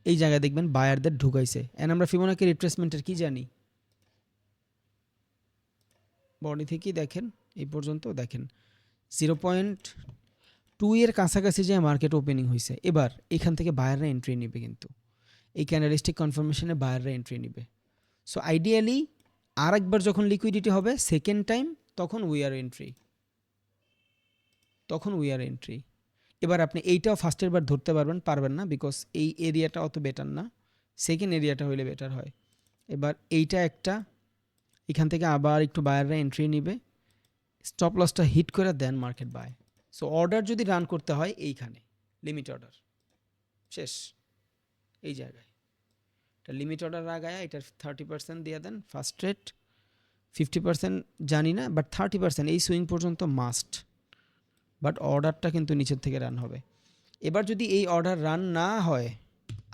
এই জায়গায় দেখবেন বায়ারদের ঢুকাইছে। অ্যান্ড আমরা ফিবোনাকি রিট্রেসমেন্টের কি জানি, বডি থেকেই দেখেন এই পর্যন্ত দেখেন 0.2 এর কাছাকাছি যে মার্কেট ওপেনিং হয়েছে। এবার এখান থেকে বায়াররা এন্ট্রি নেবে, কিন্তু এই ক্যান্ডেলস্টিক কনফার্মেশনে বায়াররা এন্ট্রি নেবে। সো আইডিয়ালি আর একবার যখন লিকুইডিটি হবে সেকেন্ড টাইম, তখন উই আর এন্ট্রি, তখন উই আর এন্ট্রি। এবার আপনি এইটাও ফার্স্টের বার ধরতে পারবেন না, বিকজ এই এরিয়াটা অত বেটার না, সেকেন্ড এরিয়াটা হইলে বেটার হয়। এবার এইটা একটা, এখান থেকে আবার একটু বায়াররা এন্ট্রি নিবে, স্টপ লসটা হিট করে দেন মার্কেট বাই। সো অর্ডার যদি রান করতে হয় এইখানে লিমিট অর্ডার শেষ, এই জায়গায় এটা লিমিট অর্ডার আগায় এটার 30% দিয়ে দেন ফার্স্ট ট্রেড, 50% জানি না, বাট 30% এই সুইং পর্যন্ত মাস্ট, বাট অর্ডারটা কিন্তু নিচের থেকে রান হবে। এবার যদি এই অর্ডার রান না হয়,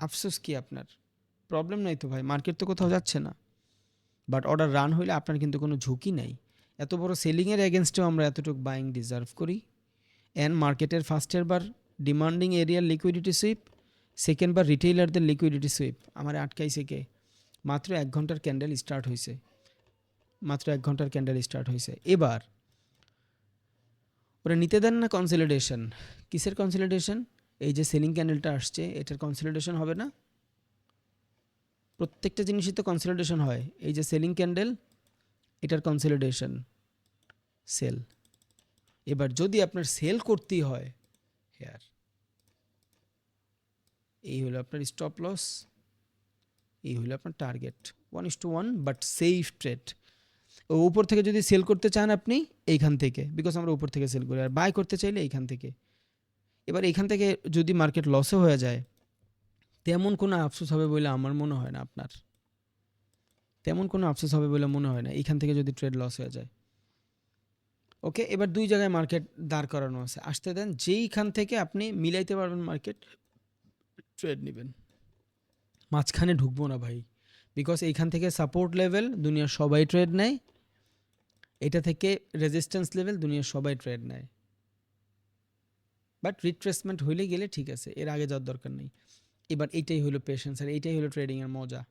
আফসোস কি আপনার, প্রবলেম নাই তো ভাই, মার্কেট তো কোথাও যাচ্ছে না, বাট অর্ডার রান হইলে আপনার কিন্তু কোনো ঝুঁকি নাই। এত বড় সেলিংয়ের এগেনস্টেও আমরা এতটুকু বাইং ডিজার্ভ করি। অ্যান্ড মার্কেটের ফার্স্টের বার ডিমান্ডিং এরিয়ার লিকুইডিটি সুইপ, সেকেন্ড বার রিটেইলারদের লিকুইডিটি সুইপ আমার আটকাইছে কে? মাত্র 1 ঘন্টার ক্যান্ডেল স্টার্ট হয়েছে, মাত্র 1 ঘন্টার ক্যান্ডেল স্টার্ট হয়েছে। এবার ওরা নিতে দেন না কনসলিডেশন। কিসের কনসলিডেশন? এই যে সেলিং ক্যান্ডেলটা আসছে এটার কনসলিডেশন হবে না? প্রত্যেকটা জিনিসই তো কনসলিডেশন হয়। এই যে সেলিং ক্যান্ডেল, এটার কনসলিডেশন, সেল। এবার যদি আপনার সেল করতেই হয়, হেয়ার এই হলো আপনার স্টপ লস, এই হলো আপনার টার্গেট, 1:1, বাট সেফ ট্রেড। ও উপর থেকে যদি সেল করতে চান আপনি এইখান থেকে, বিকজ আমরা উপর থেকে সেল করি, আর বাই করতে চাইলে এইখান থেকে। এবার এইখান থেকে যদি মার্কেট লসও হয়ে যায়, তেমন কোনো আফসোস হবে বলে আমার মনে হয় না আপনার, তেমন কোনো আফসোস হবে বলে মনে হয় না এইখান থেকে যদি ট্রেড লস হয়ে যায়। ওকে, এবার দুই জায়গায় মার্কেট দাঁড় করানো আছে, আসতে দেন, যেইখান থেকে আপনি মিলাইতে পারবেন মার্কেট, ট্রেড নেবেন। মাঝখানে ঢুকবো না ভাই, বিকজ এইখান থেকে সাপোর্ট লেভেল দুনিয়ার সবাই ট্রেড নেয়, এটা থেকে রেজিস্ট্যান্স লেভেল দুনিয়ার সবাই ট্রেড নেয়, বাট রিট্রেসমেন্ট হইলে গেলে ঠিক আছে, এর আগে যাওয়ার দরকার নেই। এবার এইটাই হলো পেশেন্স, আর এইটাই হলো ট্রেডিংয়ের মজা।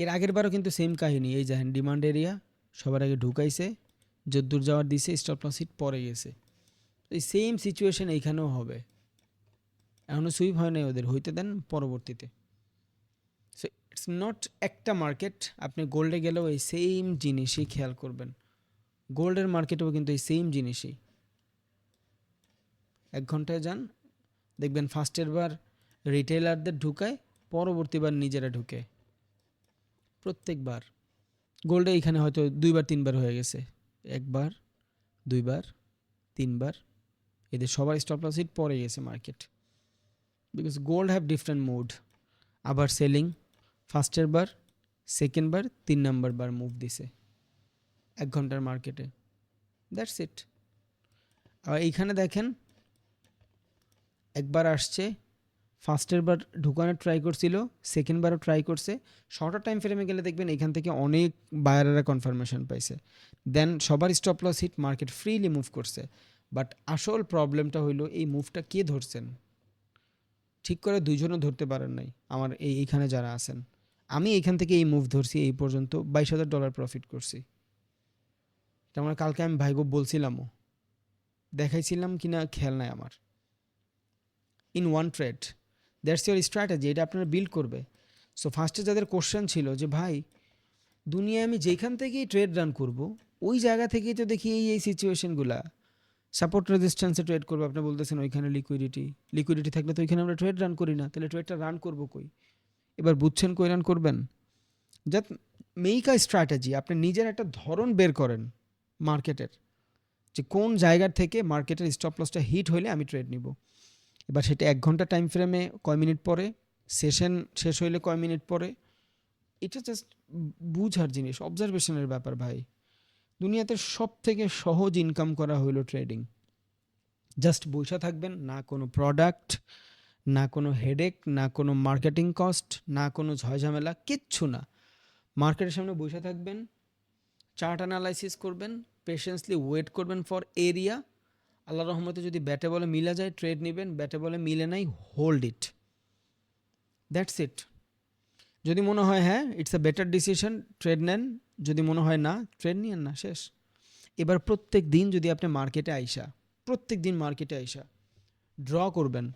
এর আগের বারও কিন্তু সেম কাহিনী, এই দেখেন ডিমান্ড এরিয়া সবার আগে ঢুকাইছে, যদ্দূর যাওয়ার দিছে, স্টপ লস হিট পরে গেছে। এই সেম সিচুয়েশন এইখানেও হবে, এখনও সুইপ হয় নাই ওদের, হইতে দেন পরবর্তীতে। সো ইটস নট একটা মার্কেট, আপনি গোল্ডে গেলেও এই সেম জিনিসই খেয়াল করবেন, গোল্ডের মার্কেটেও কিন্তু এই সেম জিনিসই। 1 ঘন্টায় যান, দেখবেন ফার্স্টের বার রিটেলারদের ঢুকায়, পরবর্তীবার নিজেরা ঢুকে, প্রত্যেকবার। গোল্ডে এইখানে হয়তো 2-3 বার হয়ে গেছে, 1 বার 2 বার 3 বার, এদের সবার স্টপ লস হিট পরে গেছে market, because gold have different mood. আবার সেলিং ফার্স্টের বার, সেকেন্ড বার, 3 নম্বর বার মুভ দিছে 1 ঘন্টার মার্কেটে, দ্যাটস ইট। আর এইখানে দেখেন একবার আসছে, ফার্স্টের বার ঢুকানোর ট্রাই করছিল, সেকেন্ড বারও ট্রাই করছে। শর্টার টাইম ফ্রেমে গেলে দেখবেন এখান থেকে অনেক বায়ারেরা কনফার্মেশন পাইছে, দেন সবার stop loss hit, market freely move করছে। বাট আসল প্রবলেমটা হইলো এই মুভটা কে ধরছেন, ঠিক করে দুইজনও ধরতে পারেন নাই। আমার এইখানে যারা আছেন, আমি এইখান থেকে এই মুভ ধরছি, এই পর্যন্ত $22,000 প্রফিট করছি। তেমন কালকে আমি ভাইগো বলছিলামও, দেখাইছিলাম কিনা খেয়াল নাই আমার। In one trade, that's your strategy, এটা আপনারা বিল্ড করবে। সো ফার্স্টে যাদের কোশ্চেন ছিল যে ভাই দুনিয়ায় আমি যেখান থেকেই ট্রেড রান করব, ওই জায়গা থেকেই তো দেখি এই সিচুয়েশনগুলা, সাপোর্ট রেজিস্ট্যান্সে ট্রেড করবো, আপনি বলতেছেন ওইখানে লিকুইডিটি থাকলে তো ওইখানে আমরা ট্রেড রান করি না, তাহলে ট্রেডটা রান করবো কই? এবার বুঝছেন কই রান করবেন? জাস্ট মেক আ স্ট্র্যাটেজি, আপনি নিজের একটা ধরন বের করেন মার্কেটের, যে কোন জায়গার থেকে মার্কেটের স্টপ লসটা হিট হইলে আমি ট্রেড নিব। এবার সেটা 1 ঘন্টা টাইম ফ্রেমে কয় মিনিট পরে, সেশন শেষ হইলে কয় মিনিট পরে, এটা জাস্ট বুঝার জিনিস, অবজারভেশনের ব্যাপার ভাই। দুনিয়াতে সব থেকে সহজ ইনকাম করা হইলো ট্রেডিং। জাস্ট বসে থাকবেন, না কোনো প্রোডাক্ট, না কোনো হেডেক, না কোনো মার্কেটিং কস্ট, না কোনো ঝয়ঝামেলা, কিচ্ছু না। মার্কেটের সামনে বসে থাকবেন, চার্ট অ্যানালাইসিস করবেন, পেশেন্সলি ওয়েট করবেন ফর এরিয়া। আল্লাহ রহমতে যদি ব্যাটে বলে মিলা যায় ট্রেড নেবেন, ব্যাটে বলে মিলে নাই হোল্ড ইট, দ্যাটস ইট। যদি মনে হয় হ্যাঁ it's a better decision, trade নেন, যদি মনে হয় না ট্রেড নিয়েন না, শেষ। এবার প্রত্যেক দিন যদি আপনি মার্কেটে আইসা, প্রত্যেক দিন মার্কেটে আইসা ড্র করবেন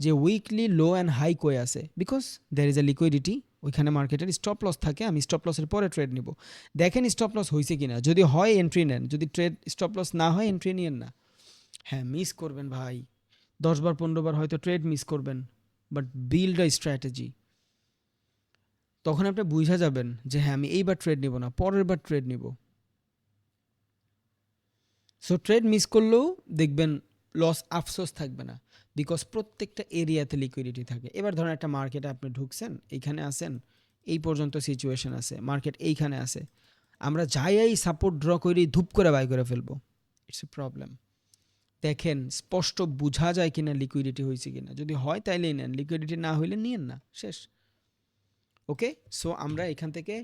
যে উইকলি লো অ্যান্ড হাই কয়ে আছে, because there is a liquidity, ওইখানে মার্কেটের স্টপ লস থাকে, আমি স্টপ লসের পরে ট্রেড নিব। দেখেন স্টপ লস হয়েছে কিনা, যদি হয় এন্ট্রি নেন, যদি ট্রেড স্টপ লস না হয় এন্ট্রি নিয়েন না। হ্যাঁ মিস করবেন ভাই, 10 বার 15 বার হয়তো ট্রেড মিস করবেন, বাট বিল্ড আ স্ট্র্যাটেজি। তখন আপনি বুঝা যাবেন যে হ্যাঁ আমি এইবার ট্রেড নিব না, পরের বার ট্রেড নিব। সো ট্রেড মিস করলেও দেখবেন লস আফসোস থাকবে না, বিকজ প্রত্যেকটা এরিয়াতে লিকুইডিটি থাকে। এবার ধরেন একটা মার্কেটে আপনি ঢুকছেন, এইখানে আসেন, এই পর্যন্ত সিচুয়েশন আছে, মার্কেট এইখানে আছে, আমরা যাই সাপোর্ট ড্র করি ধূপ করে বাই করে ফেলবো, ইটস এ প্রবলেম। দেখেন স্পষ্ট বোঝা যায় কিনা লিকুইডিটি হয়েছে কিনা, যদি হয় তাইলেই নেন, লিকুইডিটি না হইলে নিয়েন না, শেষ। ওকে, সো আমরা এখান থেকে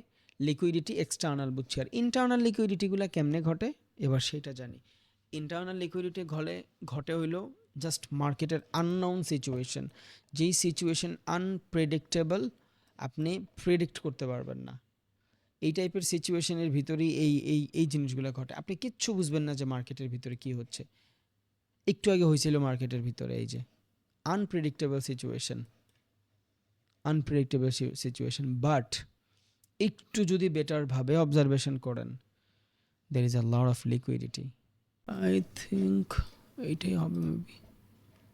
লিকুইডিটি এক্সটার্নাল বুঝছি। আর ইন্টারনাল লিকুইডিটিগুলো কেমনে ঘটে এবার সেটা জানি। ইন্টারনাল লিকুইডিটি ঘটে হইলো জাস্ট মার্কেটের আননোন সিচুয়েশন, যেই সিচুয়েশন আনপ্রেডিক্টেবল, আপনি প্রেডিক্ট করতে পারবেন না, এই টাইপের সিচুয়েশনের ভিতরেই এই জিনিসগুলো ঘটে। আপনি কিচ্ছু বুঝবেন না যে মার্কেটের ভিতরে কি হচ্ছে। একটু আগে হয়েছিল মার্কেটের ভিতরে এই যে আনপ্রেডিক্টেবল সিচুয়েশন, বাট একটু যদি বেটারভাবে অবজারভেশন করেন, there is a lot of liquidity. I think এইটাই হবে মেবি।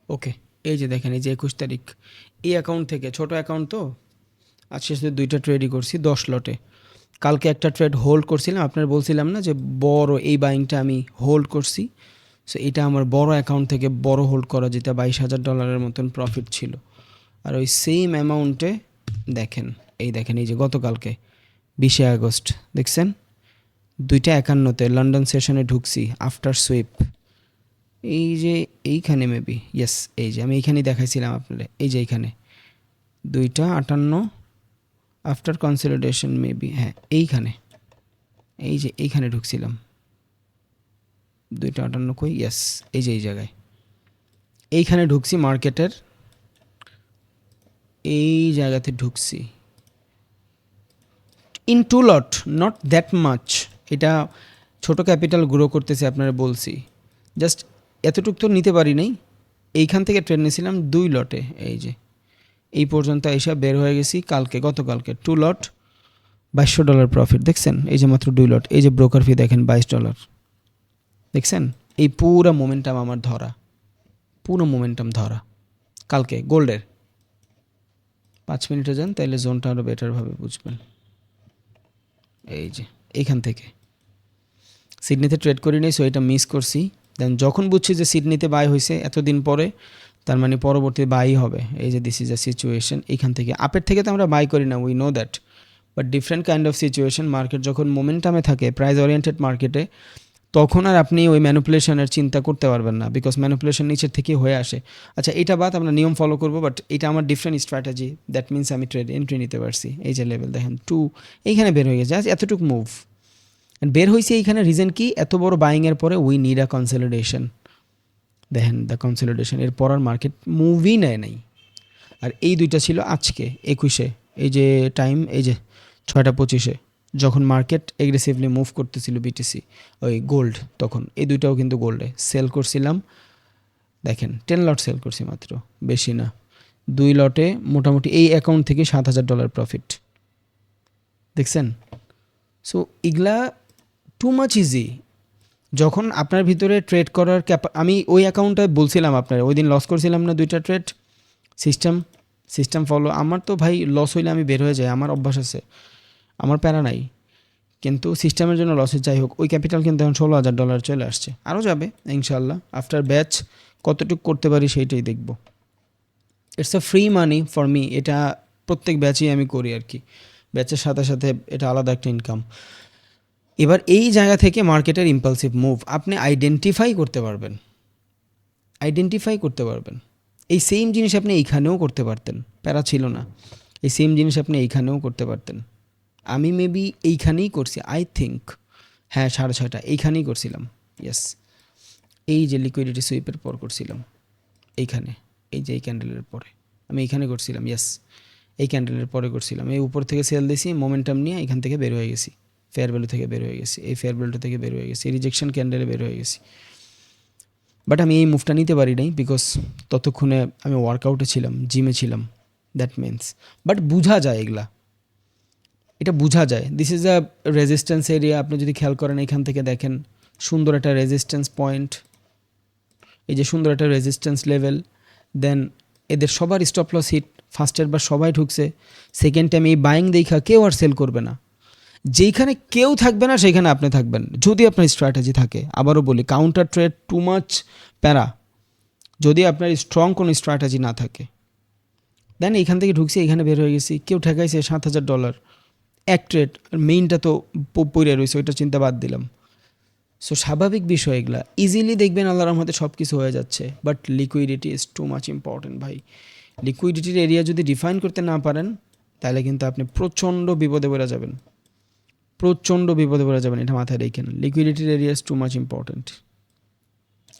ওকে, এই যে দেখেন, এই যে 21 তারিখ, এই অ্যাকাউন্ট থেকে, ছোট অ্যাকাউন্ট তো, আজকে শুধু 2টা ট্রেডই করছি 10 লটে। কালকে একটা ট্রেড হোল্ড করছিলাম, আপনার বলছিলাম না যে বড় এই বাইংটা আমি হোল্ড করছি। সো এটা আমার বড় অ্যাকাউন্ট থেকে বড় হোল্ড করা, যেটা $22,000 মতন প্রফিট ছিল। আর ওই সেম অ্যামাউন্টে দেখেন, এই যে গতকালকে 20 আগস্ট দেখছেন 2:51 লন্ডন সেশনে ঢুকছি আফটার সুইপ। এই যে এইখানে মেবি, ইয়েস, এই যে আমি এইখানেই দেখাইছিলাম আপনাদের, এই যে এইখানে 2:58 আফটার কনসলিডেশন মেবি, হ্যাঁ এইখানে, এই যে এইখানে ঢুকছিলাম 2:58 কই, ইয়েস, এই যে এই জায়গায় এইখানে ঢুকছি মার্কেটের, এই জায়গাতে ঢুকছি in 2 lot, not that much. এটা ছোট ক্যাপিটাল গ্রো করতেছে, আপনারা বলছি জাস্ট এতটুক তো নিতে পারি নাই। এইখান থেকে ট্রেড নিয়েছিলাম 2 লটে, এই যে এই পর্যন্ত এসে বের হয়ে গেছি গতকালকে 2 লট $22 প্রফিট, দেখছেন? এই যে মাত্র 2 লট, এই যে ব্রোকার ফি দেখেন $22, দেখছেন? এই পুরো মোমেন্টাম আমার ধরা, কালকে গোল্ডের। 5 মিনিটে যান, তাইলে জোনটা আরও বেটারভাবে বুঝবেন। এই যে এইখান থেকে সিডনিতে ট্রেড করি নাই, সো এটা মিস করছি। দেন যখন বুঝছি যে সিডনিতে বাই হয়েছে এতদিন পরে, তার মানে পরবর্তী বাই হবে। এই যে দিস ইজ আ সিচুয়েশন, এইখান থেকে আপের থেকে তো আমরা বাই করি না, we know that, but different kind of situation. Market যখন মোমেন্টামে থাকে, প্রাইস ওরিয়েন্টেড মার্কেটে, তখন আর আপনি ওই ম্যানিপুলেশনের চিন্তা করতে পারবেন না, বিকজ ম্যানিপুলেশন নিচের থেকেই হয়ে আসে। আচ্ছা, এটা বাদ আমরা নিয়ম ফলো করবো, বাট এটা আমার ডিফারেন্ট স্ট্র্যাটেজি। দ্যাট মিনস আমি ট্রেড এন্ট্রি নিতে পারছি। এই যে লেভেল দেখেন 2, এইখানে বের হয়ে গেছে, আজ এতটুকু মুভ বের হয়েছে। এইখানে রিজন কি? এত বড় বাইংয়ের পরে উই নিড আ কনসলিডেশন। দেখেন দ্য কনসলিডেশন, এরপর আর মার্কেট মুভই নেয় নাই। আর এই দুইটা ছিল আজকে 21-এ, এই যে টাইম, এই যে 6:25-এ, যখন মার্কেট এগ্রেসিভলি মুভ করতেছিল বিটিসি, ওই গোল্ড, তখন এই দুইটাও কিন্তু গোল্ডে সেল করছিলাম। দেখেন 10 লট সেল করছি মাত্র, বেশি না। 2 লটে মোটামুটি এই অ্যাকাউন্ট থেকে $7,000 প্রফিট, দেখছেন? সো এগুলা টু মাচ ইজি। যখন আপনার ভিতরে ট্রেড করার আমি ওই অ্যাকাউন্টটা বলছিলাম আপনার, ওই দিন লস করছিলাম না 2টা ট্রেড, সিস্টেম ফলো। আমার তো ভাই লস হইলে আমি বের হয়ে যাই, আমার অভ্যাস আছে, আমার প্যারা নাই। কিন্তু সিস্টেমের জন্য লসে, যাই হোক, ওই ক্যাপিটাল কিন্তু এখন $16,000 চলে আসছে, আরও যাবে ইনশাল্লাহ। আফটার ব্যাচ কতটুকু করতে পারি সেইটাই দেখব। It's a free money for me, এটা প্রত্যেক ব্যাচেই আমি করি আর কি, ব্যাচের সাথে সাথে এটা আলাদা একটা ইনকাম। এবার এই জায়গা থেকে মার্কেটের ইম্পালসিভ মুভ আপনি আইডেন্টিফাই করতে পারবেন। এই সেম জিনিস আপনি এইখানেও করতে পারতেন, প্যারা ছিল না। এই সেম জিনিস আপনি এইখানেও করতে পারতেন। আমি মেবি এইখানেই করছি, আই থিঙ্ক, হ্যাঁ 6:30 এইখানেই করছিলাম, ইয়েস। এই যে লিকুইডিটি সুইপের পর করছিলাম এইখানে, এই যে এই ক্যান্ডেলের পরে আমি এইখানে করছিলাম, ইয়েস, এই ক্যান্ডেলের পরে করছিলাম। এই উপর থেকে সেল দিয়েছি, মোমেন্টাম নিয়ে এখান থেকে বের হয়ে গেছি, ফেয়ার ভ্যালু থেকে বের হয়ে গেছি, এই ফেয়ার ভ্যালু থেকে বের হয়ে গেছি, রিজেকশন ক্যান্ডেলে বের হয়ে গেছি। বাট আমি এই মুভটা নিতে পারি নাই, বিকজ ততক্ষণে আমি ওয়ার্কআউটে ছিলাম, জিমে ছিলাম, দ্যাট মিনস। বাট বোঝা যায়, এটা বোঝা যায়। This is a resistance area. আপনি যদি খেয়াল করেন, এখান থেকে দেখেন সুন্দর একটা রেজিস্ট্যান্স পয়েন্ট, এই যে সুন্দর একটা রেজিস্ট্যান্স লেভেল। দেন এদের সবার স্টপ লস হিট ফার্স্টের বার সবাই ঢুকছে, সেকেন্ড টাইম এই বাইং দেখা কেউ আর সেল করবে না। যেইখানে কেউ থাকবে না সেইখানে আপনি থাকবেন, যদি আপনার স্ট্র্যাটেজি থাকে। আবারও বলি, কাউন্টার ট্রেড টু মাচ প্যারা যদি আপনার স্ট্রং কোনো স্ট্র্যাটেজি না থাকে। দেন এইখান থেকে ঢুকছি, এখানে বের হয়ে গেছি, কেউ ঠেকাইছে $7,000 এক ট্রেড, আর মেইনটা তো পড়ে রয়েছে, ওইটা চিন্তা বাদ দিলাম। সো স্বাভাবিক বিষয় এগুলা, ইজিলি দেখবেন আল্লাহর রহমতে সব কিছু হয়ে যাচ্ছে। But liquidity is too much important ভাই। লিকুইডিটির এরিয়া যদি ডিফাইন করতে না পারেন, তাহলে কিন্তু আপনি প্রচণ্ড বিপদে পড়ে যাবেন, প্রচণ্ড বিপদে পড়ে যাবেন, এটা মাথায় রেখেন। লিকুইডিটির area is too much important.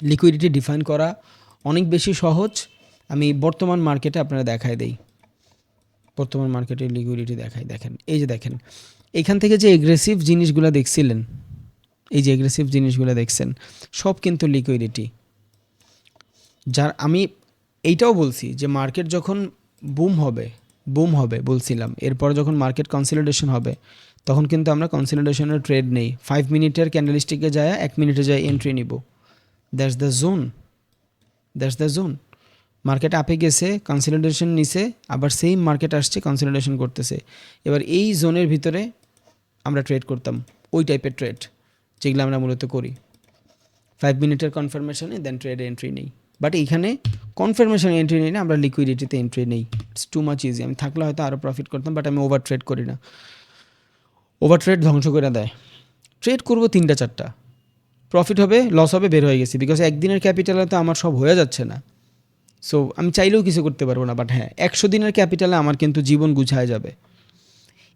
Liquidity define করা অনেক বেশি সহজ। আমি বর্তমান মার্কেটে আপনারা দেখায় দেই, বর্তমান মার্কেটে লিকুইডিটি দেখাই। দেখেন, এই যে দেখেন, এখান থেকে যে এগ্রেসিভ জিনিসগুলো দেখছিলেন, এই যে এগ্রেসিভ জিনিসগুলো দেখছেন, সব কিন্তু লিকুইডিটি। যার আমি এইটাও বলছি যে মার্কেট যখন বুম হবে বলছিলাম, এরপর যখন মার্কেট কনসলিডেশন হবে, তখন কিন্তু আমরা কনসলিডেশনের ট্রেড নেই। 5 মিনিটের ক্যান্ডেলস্টিকে যায় 1 মিনিটে যায় এন্ট্রি নিব। That's the zone. মার্কেট আপে গেছে, কনসলিডেশন নিছে, আবার সেম মার্কেট আসছে, কনসলিডেশন করতেছে। এবার এই জোনের ভিতরে আমরা ট্রেড করতাম, ওই টাইপের ট্রেড যেগুলো আমরা মূলত করি। 5 মিনিটের কনফার্মেশনে দেন ট্রেডে এন্ট্রি নেই। বাট এইখানে কনফার্মেশনে এন্ট্রি নেই না, আমরা লিকুইডিটিতে এন্ট্রি নেই। It's too much easy. আমি থাকলে হয়তো আরও প্রফিট করতাম, বাট আমি ওভার ট্রেড করি না। ওভার ট্রেড ধ্বংস করে দেয়। ট্রেড করবো 3-4টা, প্রফিট হবে লস হবে, বের হয়ে গেছি। বিকজ একদিনের ক্যাপিটালে তো আমার সব হয়ে যাচ্ছে না। সো আমি চাইলেও কিছু করতে পারবো না। বাট হ্যাঁ, 100 দিনের ক্যাপিটালে আমার কিন্তু জীবন গুছায় যাবে।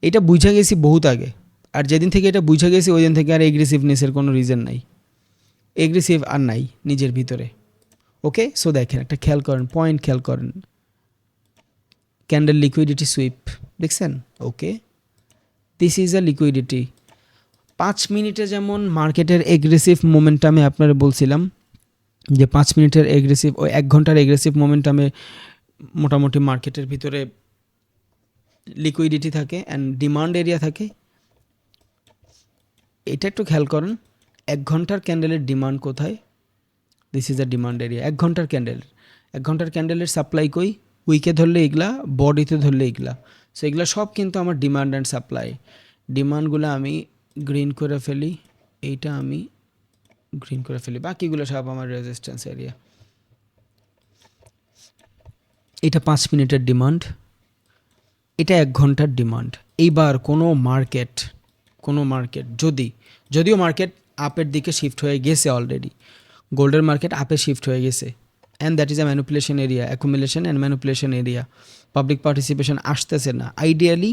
এটা বুঝা গেছি বহুত আগে। আর যেদিন থেকে এটা বুঝা গেছি, ওই দিন থেকে আর এগ্রেসিভনেসের কোনো রিজন নাই, এগ্রেসিভ আর নাই নিজের ভিতরে। ওকে, সো দেখেন, একটা খেয়াল করেন, পয়েন্ট খেয়াল করেন, ক্যান্ডেল লিকুইডিটি সুইপ দেখছেন? ওকে, দিস ইজ আ লিকুইডিটি। 5 মিনিটে যেমন মার্কেটের এগ্রেসিভ মোমেন্টামে আপনারা বলছিলাম যে 5 মিনিটের এগ্রেসিভ, ওই 1 ঘন্টার এগ্রেসিভ মোমেন্টামে মোটামুটি মার্কেটের ভিতরে লিকুইডিটি থাকে অ্যান্ড ডিমান্ড এরিয়া থাকে। এটা একটু খেয়াল করেন, 1 ঘন্টার ক্যান্ডেলের ডিমান্ড কোথায়? This is a demand area. 1 ঘন্টার ক্যান্ডেলের সাপ্লাই কই? উইকে ধরলে এগুলা, বডিতে ধরলে এগুলা। সো এগুলা সব কিন্তু আমার ডিমান্ড অ্যান্ড সাপ্লাই। ডিমান্ডগুলো আমি গ্রিন করে ফেলি, এইটা আমি গ্রিন করে ফেলি, বাকিগুলো সব আমার রেজিস্ট্যান্স এরিয়া। এটা 5 মিনিটের ডিমান্ড, এটা 1 ঘন্টার ডিমান্ড। এইবার কোনো মার্কেট যদিও মার্কেট আপের দিকে শিফট হয়ে গেছে অলরেডি, গোল্ডের মার্কেট আপে শিফট হয়ে গেছে, and that is a manipulation area, accumulation and manipulation area. Public participation আসতেছে না। আইডিয়ালি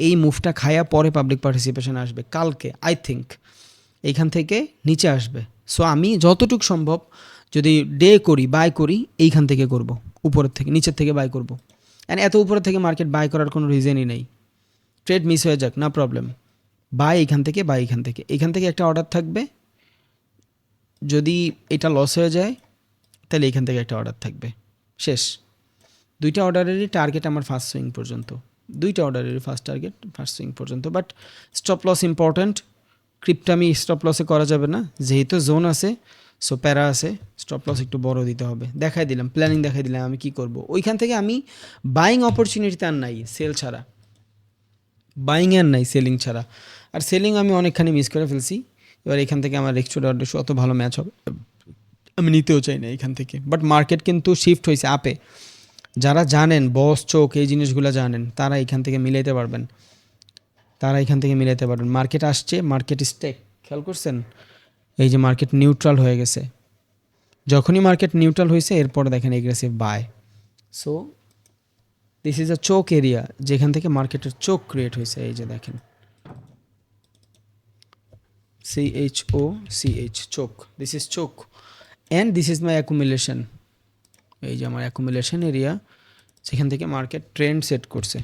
এই মুভটা খায়া পরে পাবলিক পার্টিসিপেশন আসবে কালকে, আই থিঙ্ক এইখান থেকে নিচে আসবে। সো আমি যতটুক সম্ভব যদি বাই করি, এইখান থেকে করব, উপরের থেকে, নিচের থেকে বাই করব। অ্যান্ড এত উপরের থেকে মার্কেট বাই করার কোনো রিজনই নেই। ট্রেড মিস হয়ে যাক, না প্রবলেম, বাই এখান থেকে, এখান থেকে একটা অর্ডার থাকবে। যদি এটা লস হয়ে যায়, তাহলে এখান থেকে একটা অর্ডার থাকবে, শেষ। 2টা অর্ডারেরই টার্গেট আমার ফার্স্ট সুইং পর্যন্ত, 2টা অর্ডারেরই ফার্স্ট টার্গেট ফার্স্ট সুইং পর্যন্ত। But stop loss important. ক্রিপ্টামি স্টপ লসে করা যাবে না, যেহেতু জোন আছে, সো প্যারা আছে, স্টপ লস একটু বড় দিতে হবে। দেখাই দিলাম, প্ল্যানিং দেখাই দিলাম আমি কি করব। ওইখান থেকে আমি বাইং অপরচুনিটিতে আর নাই, সেল ছাড়া, বাইং আর নাই, সেলিং ছাড়া। আর সেলিং আমি অনেকখানি মিস করে ফেলছি। এবার এখান থেকে আমার এক্সট্রা অর্ডার অত ভালো ম্যাচ হবে, আমি নিতেও চাই না এখান থেকে। বাট মার্কেট কিন্তু শিফট হয়েছে আপে। যারা জানেন, বস চোখ এই জিনিসগুলো জানেন, তারা এখান থেকে মিলাইতে পারবেন, মার্কেট আসছে, মার্কেট স্টেক, খেয়াল করছেন? এই যে মার্কেট নিউট্রাল হয়ে গেছে, যখনই মার্কেট নিউট্রাল হয়েছে এরপর দেখেন aggressive buy. So this is a choke area, যেখান থেকে মার্কেটের চোক ক্রিয়েট হয়েছে। এই যে দেখেন, CHOCH, choke, this is choke and this is my accumulation. এই যে আমার অ্যাকুমুলেশন এরিয়া, সেখান থেকে মার্কেট ট্রেন্ড সেট করছে।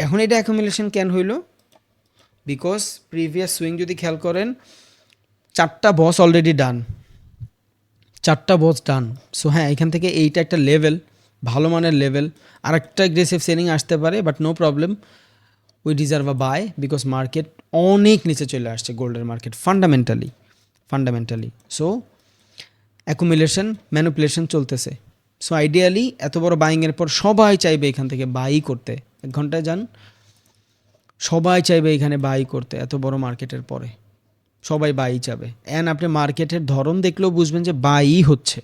এখন এটা অ্যাকুমুলেশন কেন হইল? বিকজ প্রিভিয়াস সুইং যদি খেয়াল করেন, 4টা বস অলরেডি ডান, 4টা বস ডান। সো হ্যাঁ, এখান থেকে এইটা একটা লেভেল, ভালো মানের লেভেল। আর একটা অ্যাগ্রেসিভ সেলিং আসতে পারে, but no problem, we deserve a buy. Because market অনেক নিচে চলে আসছে, গোল্ডের market fundamentally. So accumulation manipulation চলতেছে, সো আইডিয়ালি এত বড় বাইংয়ের পর সবাই চাইবে এখান থেকে বাই করতে, 1 ঘন্টায় যান, সবাই চাইবে এখানে বাই করতে এত বড় মার্কেটের পরে, সবাই বাই চাবে। অ্যান্ড আপনি মার্কেটের ধরন দেখলেও বুঝবেন যে বাই হচ্ছে,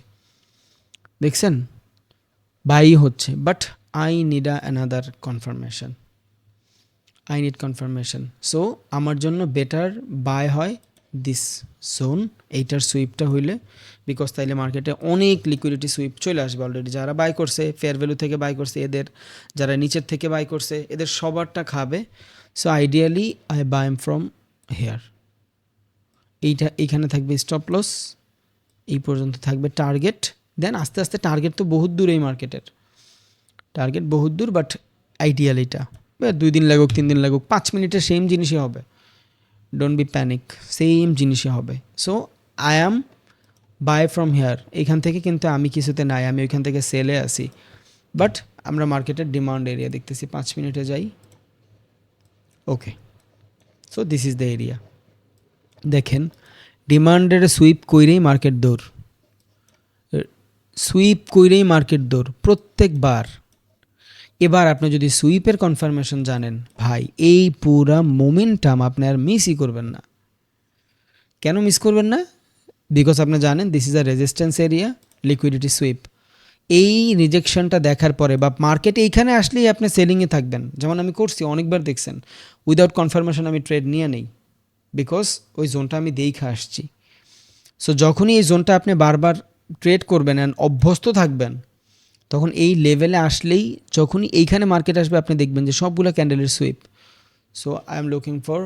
দেখছেন বাই হচ্ছে। But I need another confirmation, I need confirmation. So আমার জন্য বেটার বাই হয় দিস জোন, এইটার সুইপটা হইলে, বিকজ তাইলে মার্কেটে অনেক লিকুইডিটি সুইপ চলে আসবে অলরেডি। যারা বাই করছে ফেয়ার ভ্যালু থেকে বাই করছে এদের, যারা নিচের থেকে বাই করছে এদের সবারটা খাবে। So ideally I buy em from here. এইখানে থাকবে স্টপ লস, এই পর্যন্ত থাকবে টার্গেট। দেন আস্তে আস্তে টার্গেট তো বহুত দূর, এই মার্কেটের টার্গেট বহুত দূর, বাট আইডিয়াল এটা 2 দিন লাগুক 3 দিন লাগুক 5 মিনিটে সেম জিনিসই হবে, ডোন্ট বি প্যানিক, সেম জিনিসই হবে। So I am buy from here, এইখান থেকে কিন্তু আমি কিছুতে নাই, আমি ওইখান থেকে সেলে আসি। বাট আমরা মার্কেটের ডিমান্ড এরিয়া দেখতেছি, 5 মিনিটে যাই, okay. So this is the area. দেখেন ডিমান্ডের সুইপ কইরেই মার্কেট দৌড়, সুইপ কইরেই মার্কেট দৌড় প্রত্যেকবার। এবার আপনি যদি সুইপের কনফার্মেশন জানেন ভাই, এই পুরা মোমেন্টাম আপনি আর মিসই করবেন না। কেন মিস করবেন না? বিকজ আপনি জানেন this is a resistance area, liquidity sweep. এই রিজেকশনটা দেখার পরে বা মার্কেটে এইখানে আসলেই আপনি সেলিংয়ে থাকবেন, যেমন আমি করছি অনেকবার, দেখছেন উইদাউট কনফার্মেশন আমি ট্রেড নিয়ে নেই, বিকজ ওই জোনটা আমি দেখে আসছি। সো যখনই এই জোনটা আপনি বারবার ট্রেড করবেন অ্যান্ড অভ্যস্ত থাকবেন, তখন এই লেভেলে আসলেই, যখনই এইখানে মার্কেট আসবে আপনি দেখবেন যে সবগুলো ক্যান্ডেলের sweep. So I am looking for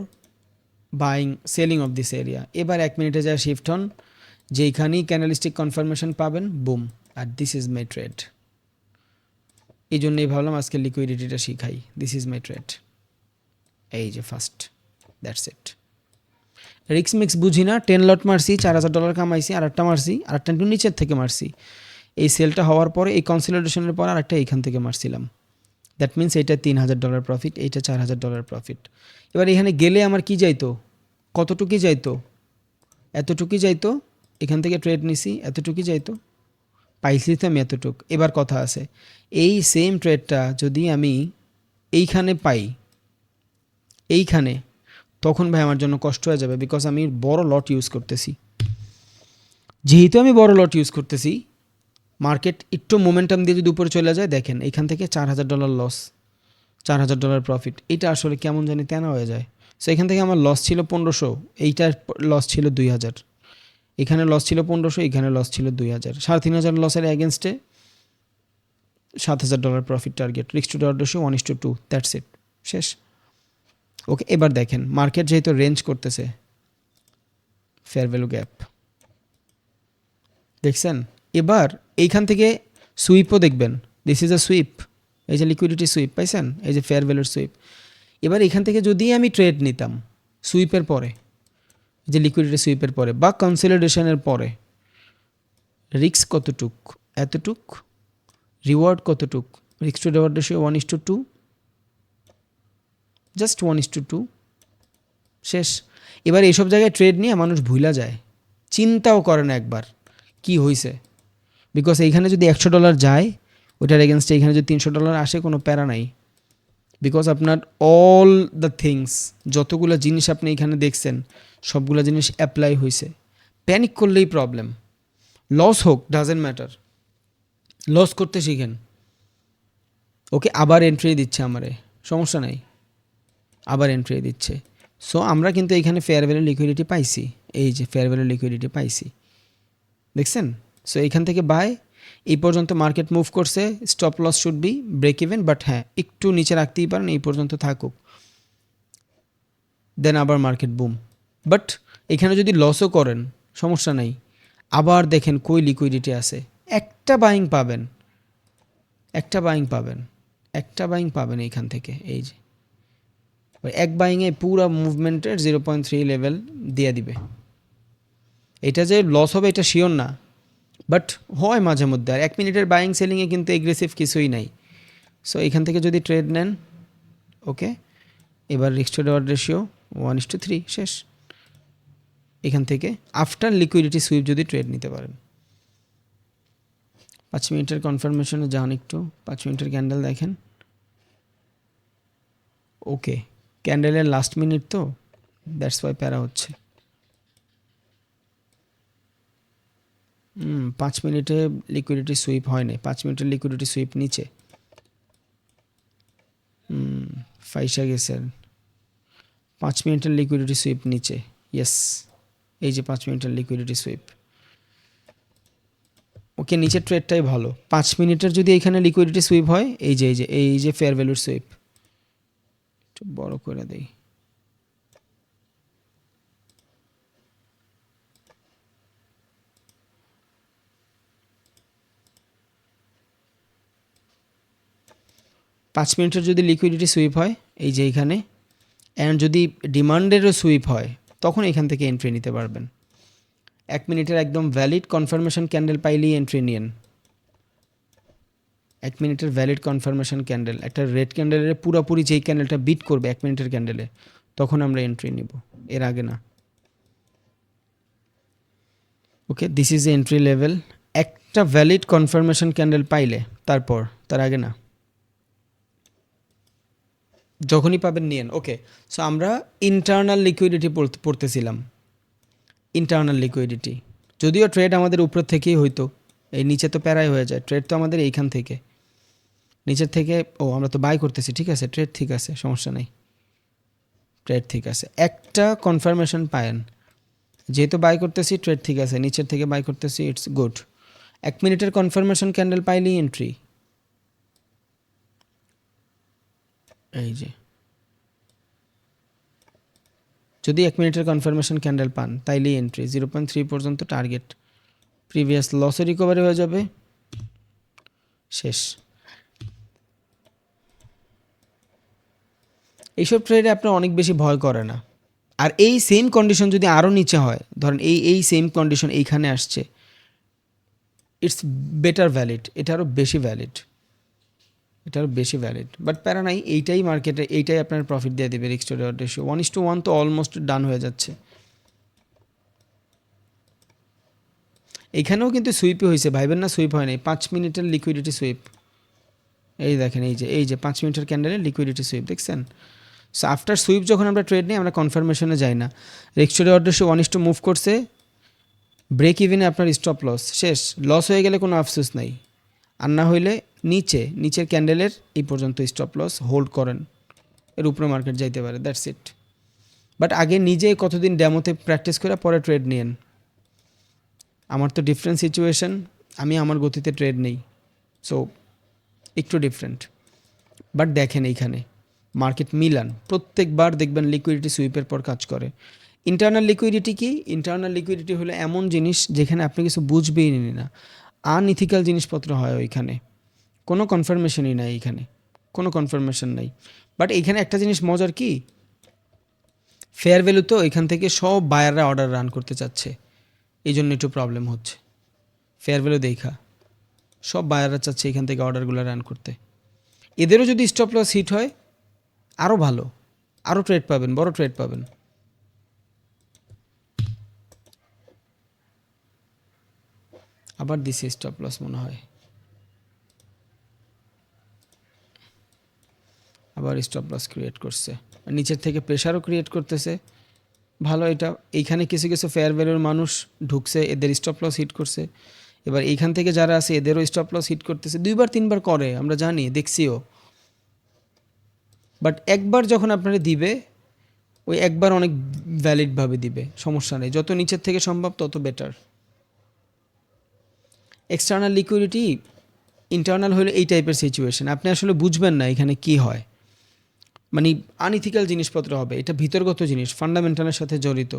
buying selling of this area. এবার 1 মিনিটে যায় শিফট হন, যেইখানেই ক্যান্ডেলিস্টিক কনফার্মেশন পাবেন, বুম, আর দিস ইজ মাই ট্রেড। এই জন্যই ভাবলাম আজকে লিকুইডিটিটা শিখাই। দিস ইজ মাই ট্রেড, এই যে ফার্স্ট, দ্যাটস ইট। রিক্স মিক্স বুঝি না, 10 লট মারছি, $4000 কামাইছি, আরেকটা মারছি, আরেকটা একটু নিচের থেকে মারছি। এই সেলটা হওয়ার পরে, এই কনসলিডেশনের পর আরেকটা এইখান থেকে মারছিলাম, দ্যাট মিনস এইটা $3000 প্রফিট, এইটা $4000 প্রফিট। এবার এখানে গেলে আমার কি যাইতো, কতটুকুই যাইতো, এতটুকুই যাইতো, এখান থেকে ট্রেড নিছি, এতটুকুই যাইতো, পাইছি তো আমি এতটুক। এবার কথা আছে, এই সেম ট্রেডটা যদি আমি এইখানে পাই, এইখানে, তখন ভাই আমার জন্য কষ্ট হয়ে যাবে, বিকজ আমি বড় লট ইউজ করতেছি। যেহেতু আমি বড় লট ইউজ করতেছি, মার্কেট একটু মোমেন্টাম দিয়ে যদি উপরে চলে যায়, দেখেন এইখান থেকে $4000 লস, $4000 প্রফিট, এটা আসলে কেমন জানি তেনা হয়ে যায়। সো এখান থেকে আমার লস ছিল 1500, এইটার লস ছিল 2000, এখানে লস ছিল 1500, এখানে লস ছিল 2000, 3500 লসের এগেনস্টে $7000 profit target, risk to reward ratio 1:2, that's it, শেষ। ওকে, এবার দেখেন মার্কেট যেহেতু রেঞ্জ করতেছে, ফেয়ার ভ্যালু গ্যাপ দেখছেন। এবার এইখান থেকে সুইপও দেখবেন, দিস ইজ আ সুইপ, এই যে লিকুইডিটি সুইপ পাইছেন, এই যে ফেয়ার ভ্যালুর সুইপ। এবার এখান থেকে যদি আমি ট্রেড নিতাম সুইপের পরে, যে লিকুইডিটি সুইপের পরে বা কনসলিডেশনের পরে, রিস্ক কতটুক, এতটুক, রিওয়ার্ড কতটুক, risk to reward ratio 1:2, just 1:2, শেষ। এবার এইসব জায়গায় ট্রেড নিয়ে মানুষ ভুলা যায়, চিন্তাও করে না একবার কি হয়েছে, বিকজ এইখানে যদি $100 যায়, ওইটার এগেনস্টে এইখানে যদি $300 আসে, কোনো প্যারা নাই, বিকজ আপনার অল দ্য থিংস, যতগুলো জিনিস আপনি এখানে দেখছেন, সবগুলো জিনিস অ্যাপ্লাই হয়েছে। প্যানিক করলেই প্রবলেম, লস হোক ডাজেন্ট ম্যাটার, লস করতে শিখেন। ওকে, আবার এন্ট্রি দিচ্ছে আমারে, সমস্যা নাই, আবার এন্ট্রি দিচ্ছে। সো আমরা কিন্তু এইখানে ফেয়ার ভ্যালু লিকুইডিটি পাইছি, এই যে ফেয়ার ভ্যালু লিকুইডিটি পাইছি, দেখছেন। সো এইখান থেকে বাই, এই পর্যন্ত মার্কেট মুভ করছে, stop loss should be break even, but হ্যাঁ একটু নিচে রাখতেই পারেন, এই পর্যন্ত থাকুক, দেন আবার মার্কেট বুম। বাট এখানে যদি লসও করেন সমস্যা নাই, আবার দেখেন কই লিকুইডিটি আছে, একটা বাইং পাবেন, একটা বাইং পাবেন, একটা বাইং পাবেন এইখান থেকে, এই যে এক বাইংয়ে পুরো মুভমেন্টের 0.3 লেভেল দিয়ে দিবে। এটা যে লস হবে এটা শিওর না, বাট হয় মাঝে মধ্যে। আর 1 মিনিটের বাইং সেলিংয়ে কিন্তু এগ্রেসিভ কিছুই নাই। সো এখান থেকে যদি ট্রেড নেন, ওকে, এবার রিস্ক টু রিওয়ার্ড রেশিও 1:3, শেষ। এখান থেকে আফটার লিকুইডিটি সুইপ যদি ট্রেড নিতে পারেন, 5 মিনিটের কনফার্মেশনে যান একটু, 5 মিনিটের ক্যান্ডেল দেখেন। ওকে, ক্যান্ডেলের লাস্ট মিনিট তো, দ্যাটস ওয়াই প্যারা হচ্ছে। 5 মিনিটে লিকুইডিটি সুইপ হয়নি, 5 মিনিটের লিকুইডিটি সুইপ নিচে ফাইসা গেছে। 5 মিনিটের লিকুইডিটি সুইপ নিচে, ইয়েস, এই যে 5 মিনিটের লিকুইডিটি সুইপ। ওকে, নিচের ট্রেডটাই ভালো। 5 মিনিটের যদি এখানে লিকুইডিটি সুইপ হয়, এই যে ফেয়ার ভ্যালুর সুইপ, একটু বড় করে দেই। পাঁচ মিনিটের যদি লিকুইডিটি সুইপ হয় এই যে এইখানে, অ্যান্ড যদি ডিমান্ডেরও সুইপ হয়, তখন এখান থেকে এন্ট্রি নিতে পারবেন। 1 মিনিটের একদম ভ্যালিড কনফার্মেশন ক্যান্ডেল পাইলেই এন্ট্রি নিন। 1 মিনিটের ভ্যালিড কনফার্মেশন ক্যান্ডেল, একটা রেড ক্যান্ডেলের পুরোপুরি যেই ক্যান্ডেলটা বিট করবে 1 মিনিটের ক্যান্ডেলে, তখন আমরা এন্ট্রি নিব, এর আগে না। ওকে, দিস ইজ এন্ট্রি লেভেল। একটা ভ্যালিড কনফার্মেশন ক্যান্ডেল পাইলে তারপর, তার আগে না। যখনই পাবেন নিয়েন। ওকে, সো আমরা ইন্টারনাল লিকুইডিটি পড়তেছিলাম। ইন্টারনাল লিকুইডিটি, যদিও ট্রেড আমাদের উপর থেকেই হইতো, এই নিচে তো প্যারাই হয়ে যায়। ট্রেড তো আমাদের এইখান থেকে, নিচের থেকে। ও, আমরা তো বাই করতেছি, ঠিক আছে, ট্রেড ঠিক আছে, সমস্যা নেই, ট্রেড ঠিক আছে। একটা কনফার্মেশন পায়েন, যেহেতু বাই করতেছি ট্রেড ঠিক আছে, নিচের থেকে বাই করতেছি, ইটস গুড। 1 মিনিটের কনফার্মেশন ক্যান্ডেল পাইলেই এন্ট্রি। এই যে যদি 1 মিনিটের কনফার্মেশন ক্যান্ডেল পান তাইলেই এন্ট্রি। 0.3 পর্যন্ত টার্গেট, প্রিভিয়াস লসে রিকভারি হয়ে যাবে, শেষ। এইসব ট্রেডে আপনার অনেক বেশি ভয় করে না। আর এই সেম কন্ডিশন যদি আরও নিচে হয়, ধরেন এই সেম কন্ডিশন এইখানে আসছে, ইটস বেটার ভ্যালিড, এটা আরও বেশি ভ্যালিড, এটা আরও বেশি ভ্যালিড। বাট প্যারা নাই, এইটাই মার্কেটে, এইটাই আপনার প্রফিট দিয়ে দেবে। রিস্ক টু রিওয়ার্ড রেশিও 1:1 তো অলমোস্ট ডান হয়ে যাচ্ছে। এখানেও কিন্তু সুইপই হয়েছে, ভাইবেন না সুইপ হয় নাই। 5 মিনিটের লিকুইডিটি সুইপ, এই দেখেন, এই যে 5 মিনিটের ক্যান্ডেলের লিকুইডিটি সুইপ দেখছেন। সো আফটার সুইপ যখন আমরা ট্রেড নিই, আমরা কনফার্মেশনে যাই না। Risk to reward ratio 1:2 move করছে, ব্রেক ইভেনে আপনার স্টপ লস শেষ। লস হয়ে গেলে কোনো আফসোস নাই, আর না হইলে নিচের ক্যান্ডেলের এই পর্যন্ত স্টপ লস হোল্ড করেন, এর উপরে মার্কেট যাইতে পারে, দ্যাটস ইট। বাট আগে নিজে কতদিন ডেমোতে প্র্যাকটিস করে পরে ট্রেড নিয়েন। আমার তো ডিফারেন্ট সিচুয়েশন, আমি আমার গতিতে ট্রেড নেই, সো একটু ডিফারেন্ট। বাট দেখেন এইখানে মার্কেট মিলান, প্রত্যেকবার দেখবেন লিকুইডিটি সুইপের পর কাজ করে। ইন্টারনাল লিকুইডিটি কি? ইন্টারনাল লিকুইডিটি হলো এমন জিনিস যেখানে আপনি কিছু বুঝবেই না, আনইথিক্যাল জিনিসপত্র হয় ওইখানে, কোনো কনফার্মেশনই নাই, এখানে কোনো কনফার্মেশন নাই। বাট এইখানে একটা জিনিস মজার কি, ফেয়ার ভ্যালু তো এখান থেকে সব বায়াররা অর্ডার রান করতে চাচ্ছে, এই জন্য একটু প্রবলেম হচ্ছে। ফেয়ার ভ্যালু দেখা সব বায়াররা চাচ্ছে এখান থেকে অর্ডারগুলো রান করতে। এদেরও যদি স্টপ লস হিট হয় আরও ভালো, আরও ট্রেড পাবেন, বড় ট্রেড পাবেন। আবার দিছে স্টপ লস মনে হয়, আবার স্টপ লস ক্রিয়েট করছে, নিচের থেকে প্রেশারও ক্রিয়েট করতেছে। ভালো, এটা এইখানে কিছু কিছু ফেয়ার ভ্যালুর মানুষ ঢুকছে, এদের স্টপ লস হিট করছে। এবার এইখান থেকে যারা আছে এদেরও স্টপ লস হিট করতেছে, 2বার 3বার করে, আমরা জানি, দেখছিও। বাট একবার যখন আপনারা দিবে, ওই একবার অনেক ভ্যালিডভাবে দিবে, সমস্যা নেই, যত নিচের থেকে সম্ভব তত বেটার। এক্সটার্নাল লিকুইডিটি, ইন্টারনাল হলে এই টাইপের সিচুয়েশন, আপনি আসলে বুঝবেন না এখানে কি হয়, মানে আনইথিক্যাল জিনিসপত্র হবে, এটা ভিতরগত জিনিস, ফান্ডামেন্টালের সাথে জড়িত।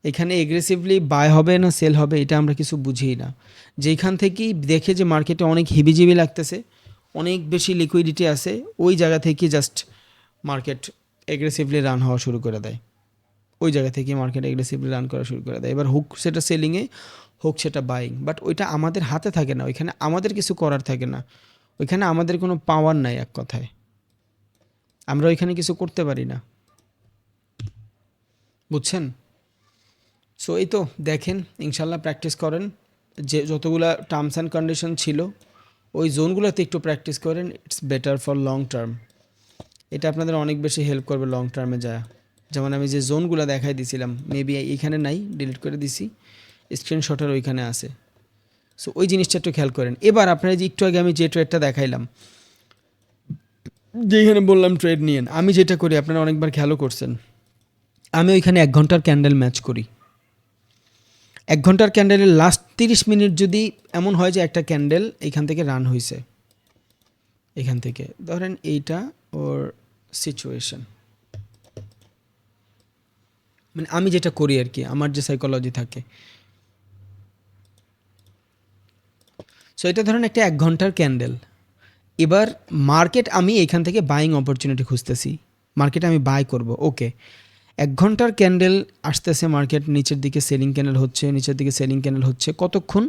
এখানে এগ্রেসিভলি বাই হবে না সেল হবে এটা আমরা কিছু বুঝিই না। যেখান থেকেই দেখে যে মার্কেটে অনেক হিবিজিবি লাগতেছে, অনেক বেশি লিকুইডিটি আছে, ওই জায়গা থেকে জাস্ট মার্কেট এগ্রেসিভলি রান হওয়া শুরু করে দেয়, ওই জায়গা থেকে মার্কেট এগ্রেসিভলি রান করা শুরু করে দেয়। এবার হোক সেটা সেলিংয়ে, হোক সেটা বাইং, বাট ওইটা আমাদের হাতে থাকে না, ওইখানে আমাদের কিছু করার থাকে না, ওইখানে আমাদের কোনো পাওয়ার নাই, এক কথায় আমরা ওইখানে কিছু করতে পারি না, বুঝছেন। সো এই তো দেখেন, ইনশাল্লাহ প্র্যাকটিস করেন, যে যতগুলা টার্মস অ্যান্ড কন্ডিশন ছিল ওই জোনগুলোতে একটু প্র্যাকটিস করেন, it's better for long term. এটা আপনাদের অনেক বেশি হেল্প করবে লং টার্মে যায়। যেমন আমি যে জোনগুলো দেখাই দিছিলাম, মেবি এইখানে নাই, ডিলিট করে দিছি, স্ক্রিনশটের ওইখানে আছে। সো ওই জিনিসটা একটু খেয়াল করেন। এবার আপনারা যে একটু আগে আমি যে ট্রেডটা দেখাইলাম, যেখানে বললাম ট্রেড নিয়েন, আমি যেটা করি আপনারা অনেকবার খেয়ালও করছেন, আমি ওইখানে 1 ঘন্টার ক্যান্ডেল ম্যাচ করি। 1 ঘন্টার ক্যান্ডেলের লাস্ট 30 মিনিট যদি এমন হয় যে একটা ক্যান্ডেল এইখান থেকে রান হয়েছে, এখান থেকে ধরেন এইটা ওর সিচুয়েশন, মানে আমি যেটা করি আর কি, আমার যে সাইকোলজি থাকে। সো এটা ধরেন একটা 1 ঘন্টার ক্যান্ডেল। এবার মার্কেট আমি এখান থেকে বাইং অপরচুনিটি খুঁজতেছি, মার্কেটে আমি বাই করব। ওকে, 1 ঘন্টার ক্যান্ডেল আসতেছে, মার্কেট নিচের দিকে সেলিং ক্যান্ডেল হচ্ছে, নিচের দিকে সেলিং ক্যান্ডেল হচ্ছে, কতক্ষণ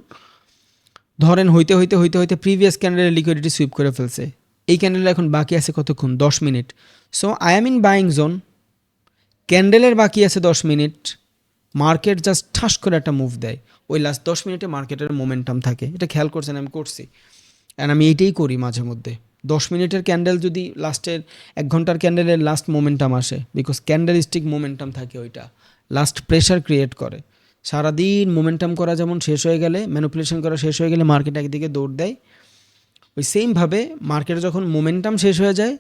ধরেন হইতে হইতে হইতে হইতে প্রিভিয়াস ক্যান্ডেলের লিকুইডিটি সুইপ করে ফেলছে। এই ক্যান্ডেল এখন বাকি আছে কতক্ষণ, 10 minute. So I am in buying zone, ক্যান্ডেলের বাকি আছে 10 মিনিট, মার্কেট জাস্ট ঠাস করে একটা মুভ দেয়, ওই লাস্ট 10 মিনিটে মার্কেটের মোমেন্টাম থাকে। এটা খেয়াল করছেন, আমি করছি, অ্যান্ড আমি এইটাই করি মাঝে মধ্যে। 10 মিনিটের ক্যান্ডেল যদি লাস্টের 1 ঘন্টার ক্যান্ডেলের লাস্ট মোমেন্টাম আসে, বিকজ ক্যান্ডেল স্টিক মোমেন্টাম থাকে, ওইটা লাস্ট প্রেশার ক্রিয়েট করে। সারাদিন মোমেন্টাম করা যেমন শেষ হয়ে গেলে, ম্যানিপুলেশন করা শেষ হয়ে গেলে মার্কেট একদিকে দৌড় দেয়, ওই সেমভাবে মার্কেটে যখন মোমেন্টাম শেষ হয়ে যায়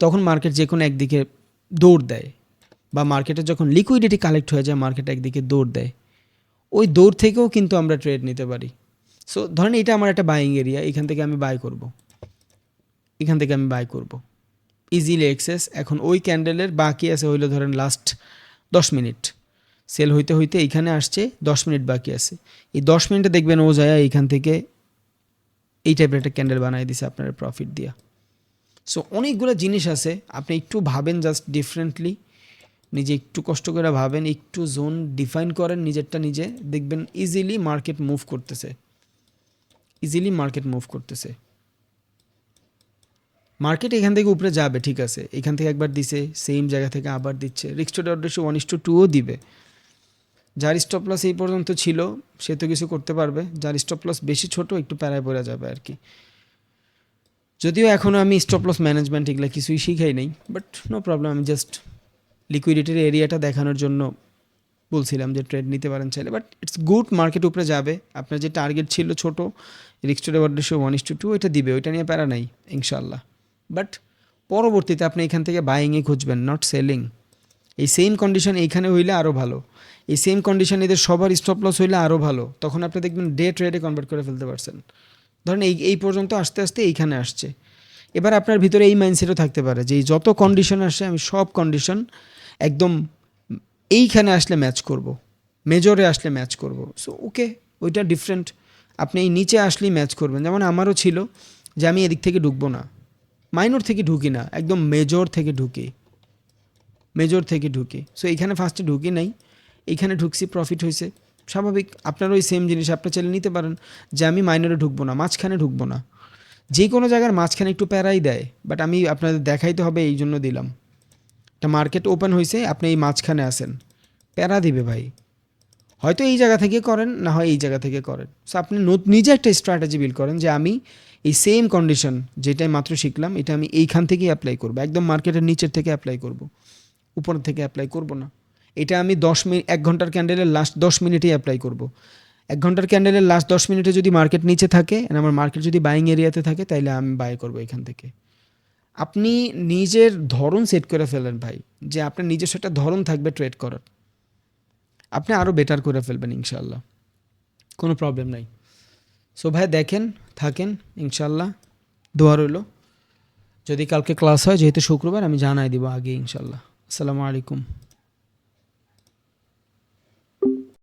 তখন মার্কেট যে কোনো একদিকে দৌড় দেয়, বা মার্কেটে যখন লিকুইডিটি কালেক্ট হয়ে যায় মার্কেট একদিকে দৌড় দেয়। ওই দৌড় থেকেও কিন্তু আমরা ট্রেড নিতে পারি। সো ধরেন এটা আমার একটা বাইং এরিয়া, এখান থেকে আমি বাই করব, এখান থেকে আমি বাই করব ইজিলি এক্সেস। এখন ওই ক্যান্ডেলের বাকি আছে হইলো ধরেন লাস্ট 10 মিনিট, সেল হইতে হইতে এইখানে আসছে, 10 মিনিট বাকি আছে। এই 10 মিনিটে দেখবেন ও যায় এইখান থেকে এই টাইপের একটা ক্যান্ডেল বানাই দিছে আপনার প্রফিট দিয়া। সো অনেকগুলো জিনিস আছে, আপনি একটু ভাবেন জাস্ট ডিফারেন্টলি, নিজে একটু কষ্ট করে ভাবেন, একটু জোন ডিফাইন করেন নিজেরটা নিজে, দেখবেন ইজিলি মার্কেট মুভ করতেছে, ইজিলি মার্কেট মুভ করতেছে। মার্কেট এখান থেকে উপরে যাবে, ঠিক আছে, এখান থেকে একবার দিছে, সেম জায়গা থেকে আবার দিচ্ছে, রিস্ক টু ডট রেশিও 1:2ও দিবে। যার স্টপ লস এই পর্যন্ত ছিল সে তো কিছু করতে পারবে, যার স্টপ লস বেশি ছোট একটু প্যারায় পড়ে যাবে আর কি। যদিও এখনও আমি স্টপ লস ম্যানেজমেন্ট এগুলো কিছুই শিখাই নেই, বাট নো প্রবলেম, আমি জাস্ট লিকুইডিটির এরিয়াটা দেখানোর জন্য বলছিলাম যে ট্রেড নিতে পারেন চাইলে। বাট ইটস গুড, মার্কেট উপরে যাবে, আপনার যে টার্গেট ছিল ছোট রিস্ক টু রিওয়ার্ড রেশিও 1:2 এটা দিবে, ওইটা নিয়ে প্যারা নাই ইনশাল্লাহ। বাট পরবর্তীতে আপনি এখান থেকে বাইংয়ে খুঁজবেন, নট সেলিং। এই সেম কন্ডিশন এইখানে হইলে আরও ভালো, এই সেম কন্ডিশন এদের সবার স্টপ লস হইলে আরও ভালো, তখন আপনি দেখবেন ডে ট্রেডে কনভার্ট করে ফেলতে পারছেন। ধরেন এই পর্যন্ত আস্তে আস্তে এইখানে আসছে, এবার আপনার ভিতরে এই মাইন্ডসেটও থাকতে পারে যে যত কন্ডিশন আসে আমি সব কন্ডিশন একদম এইখানে আসলে ম্যাচ করব, মেজরে আসলে ম্যাচ করব। সো ওকে, ওইটা ডিফারেন্ট, আপনি এই নিচে আসলেই ম্যাচ করবেন। যেমন আমারও ছিল যে আমি এদিক থেকে ঢুকবো না, মাইনর থেকে ঢুকি না, একদম মেজর থেকে ঢুকি, মেজর থেকে ঢুকি। সো এইখানে ফার্স্টে ঢুকি নাই, এইখানে ঢুকছি, প্রফিট হয়েছে, স্বাভাবিক। আপনারও ওই সেম জিনিস আপনি চাইলে নিতে পারেন যে আমি মাইনরে ঢুকবো না, মাঝখানে ঢুকবো না। যে কোনো জায়গার মাঝখানে একটু প্যারাই দেয়, বাট আমি আপনাদের দেখাইতে হবে এই জন্য দিলাম। একটা মার্কেট ওপেন হয়েছে, আপনি এই মাঝখানে আসেন, প্যারা দিবে ভাই, হয়তো এই জায়গা থেকে করেন, না হয় এই জায়গা থেকে করেন। সো আপনি নিজে একটা স্ট্র্যাটেজি বিল্ড করেন যে আমি এই সেম কন্ডিশন যেটাই মাত্র শিখলাম এটা আমি এইখান থেকেই অ্যাপ্লাই করবো, একদম মার্কেটের নিচের থেকে অ্যাপ্লাই করব, উপর থেকে অ্যাপ্লাই করব না। এটা আমি 10 মিনিট, 1 ঘন্টার ক্যান্ডেলের লাস্ট 10 মিনিটেই অ্যাপ্লাই করব। 1 ঘন্টার ক্যান্ডেলের লাস্ট 10 মিনিটে যদি মার্কেট নিচে থাকে, আমার মার্কেট যদি বাইং এরিয়াতে থাকে, তাইলে আমি বাই করব এখান থেকে। আপনি নিজের ধরন সেট করে ফেলেন ভাই, যে আপনার নিজস্ব একটা ধরন থাকবে ট্রেড করার, আপনি আরও বেটার করে ফেলবেন ইনশাল্লাহ, কোনো প্রবলেম নাই। সো ভাই দেখেন, থাকেন, ইনশাল্লাহ দোয়া রইল। যদি কালকে ক্লাস হয়, যেহেতু শুক্রবার, আমি জানাই দিব আগে ইনশাল্লাহ। আসসালামু আলাইকুম।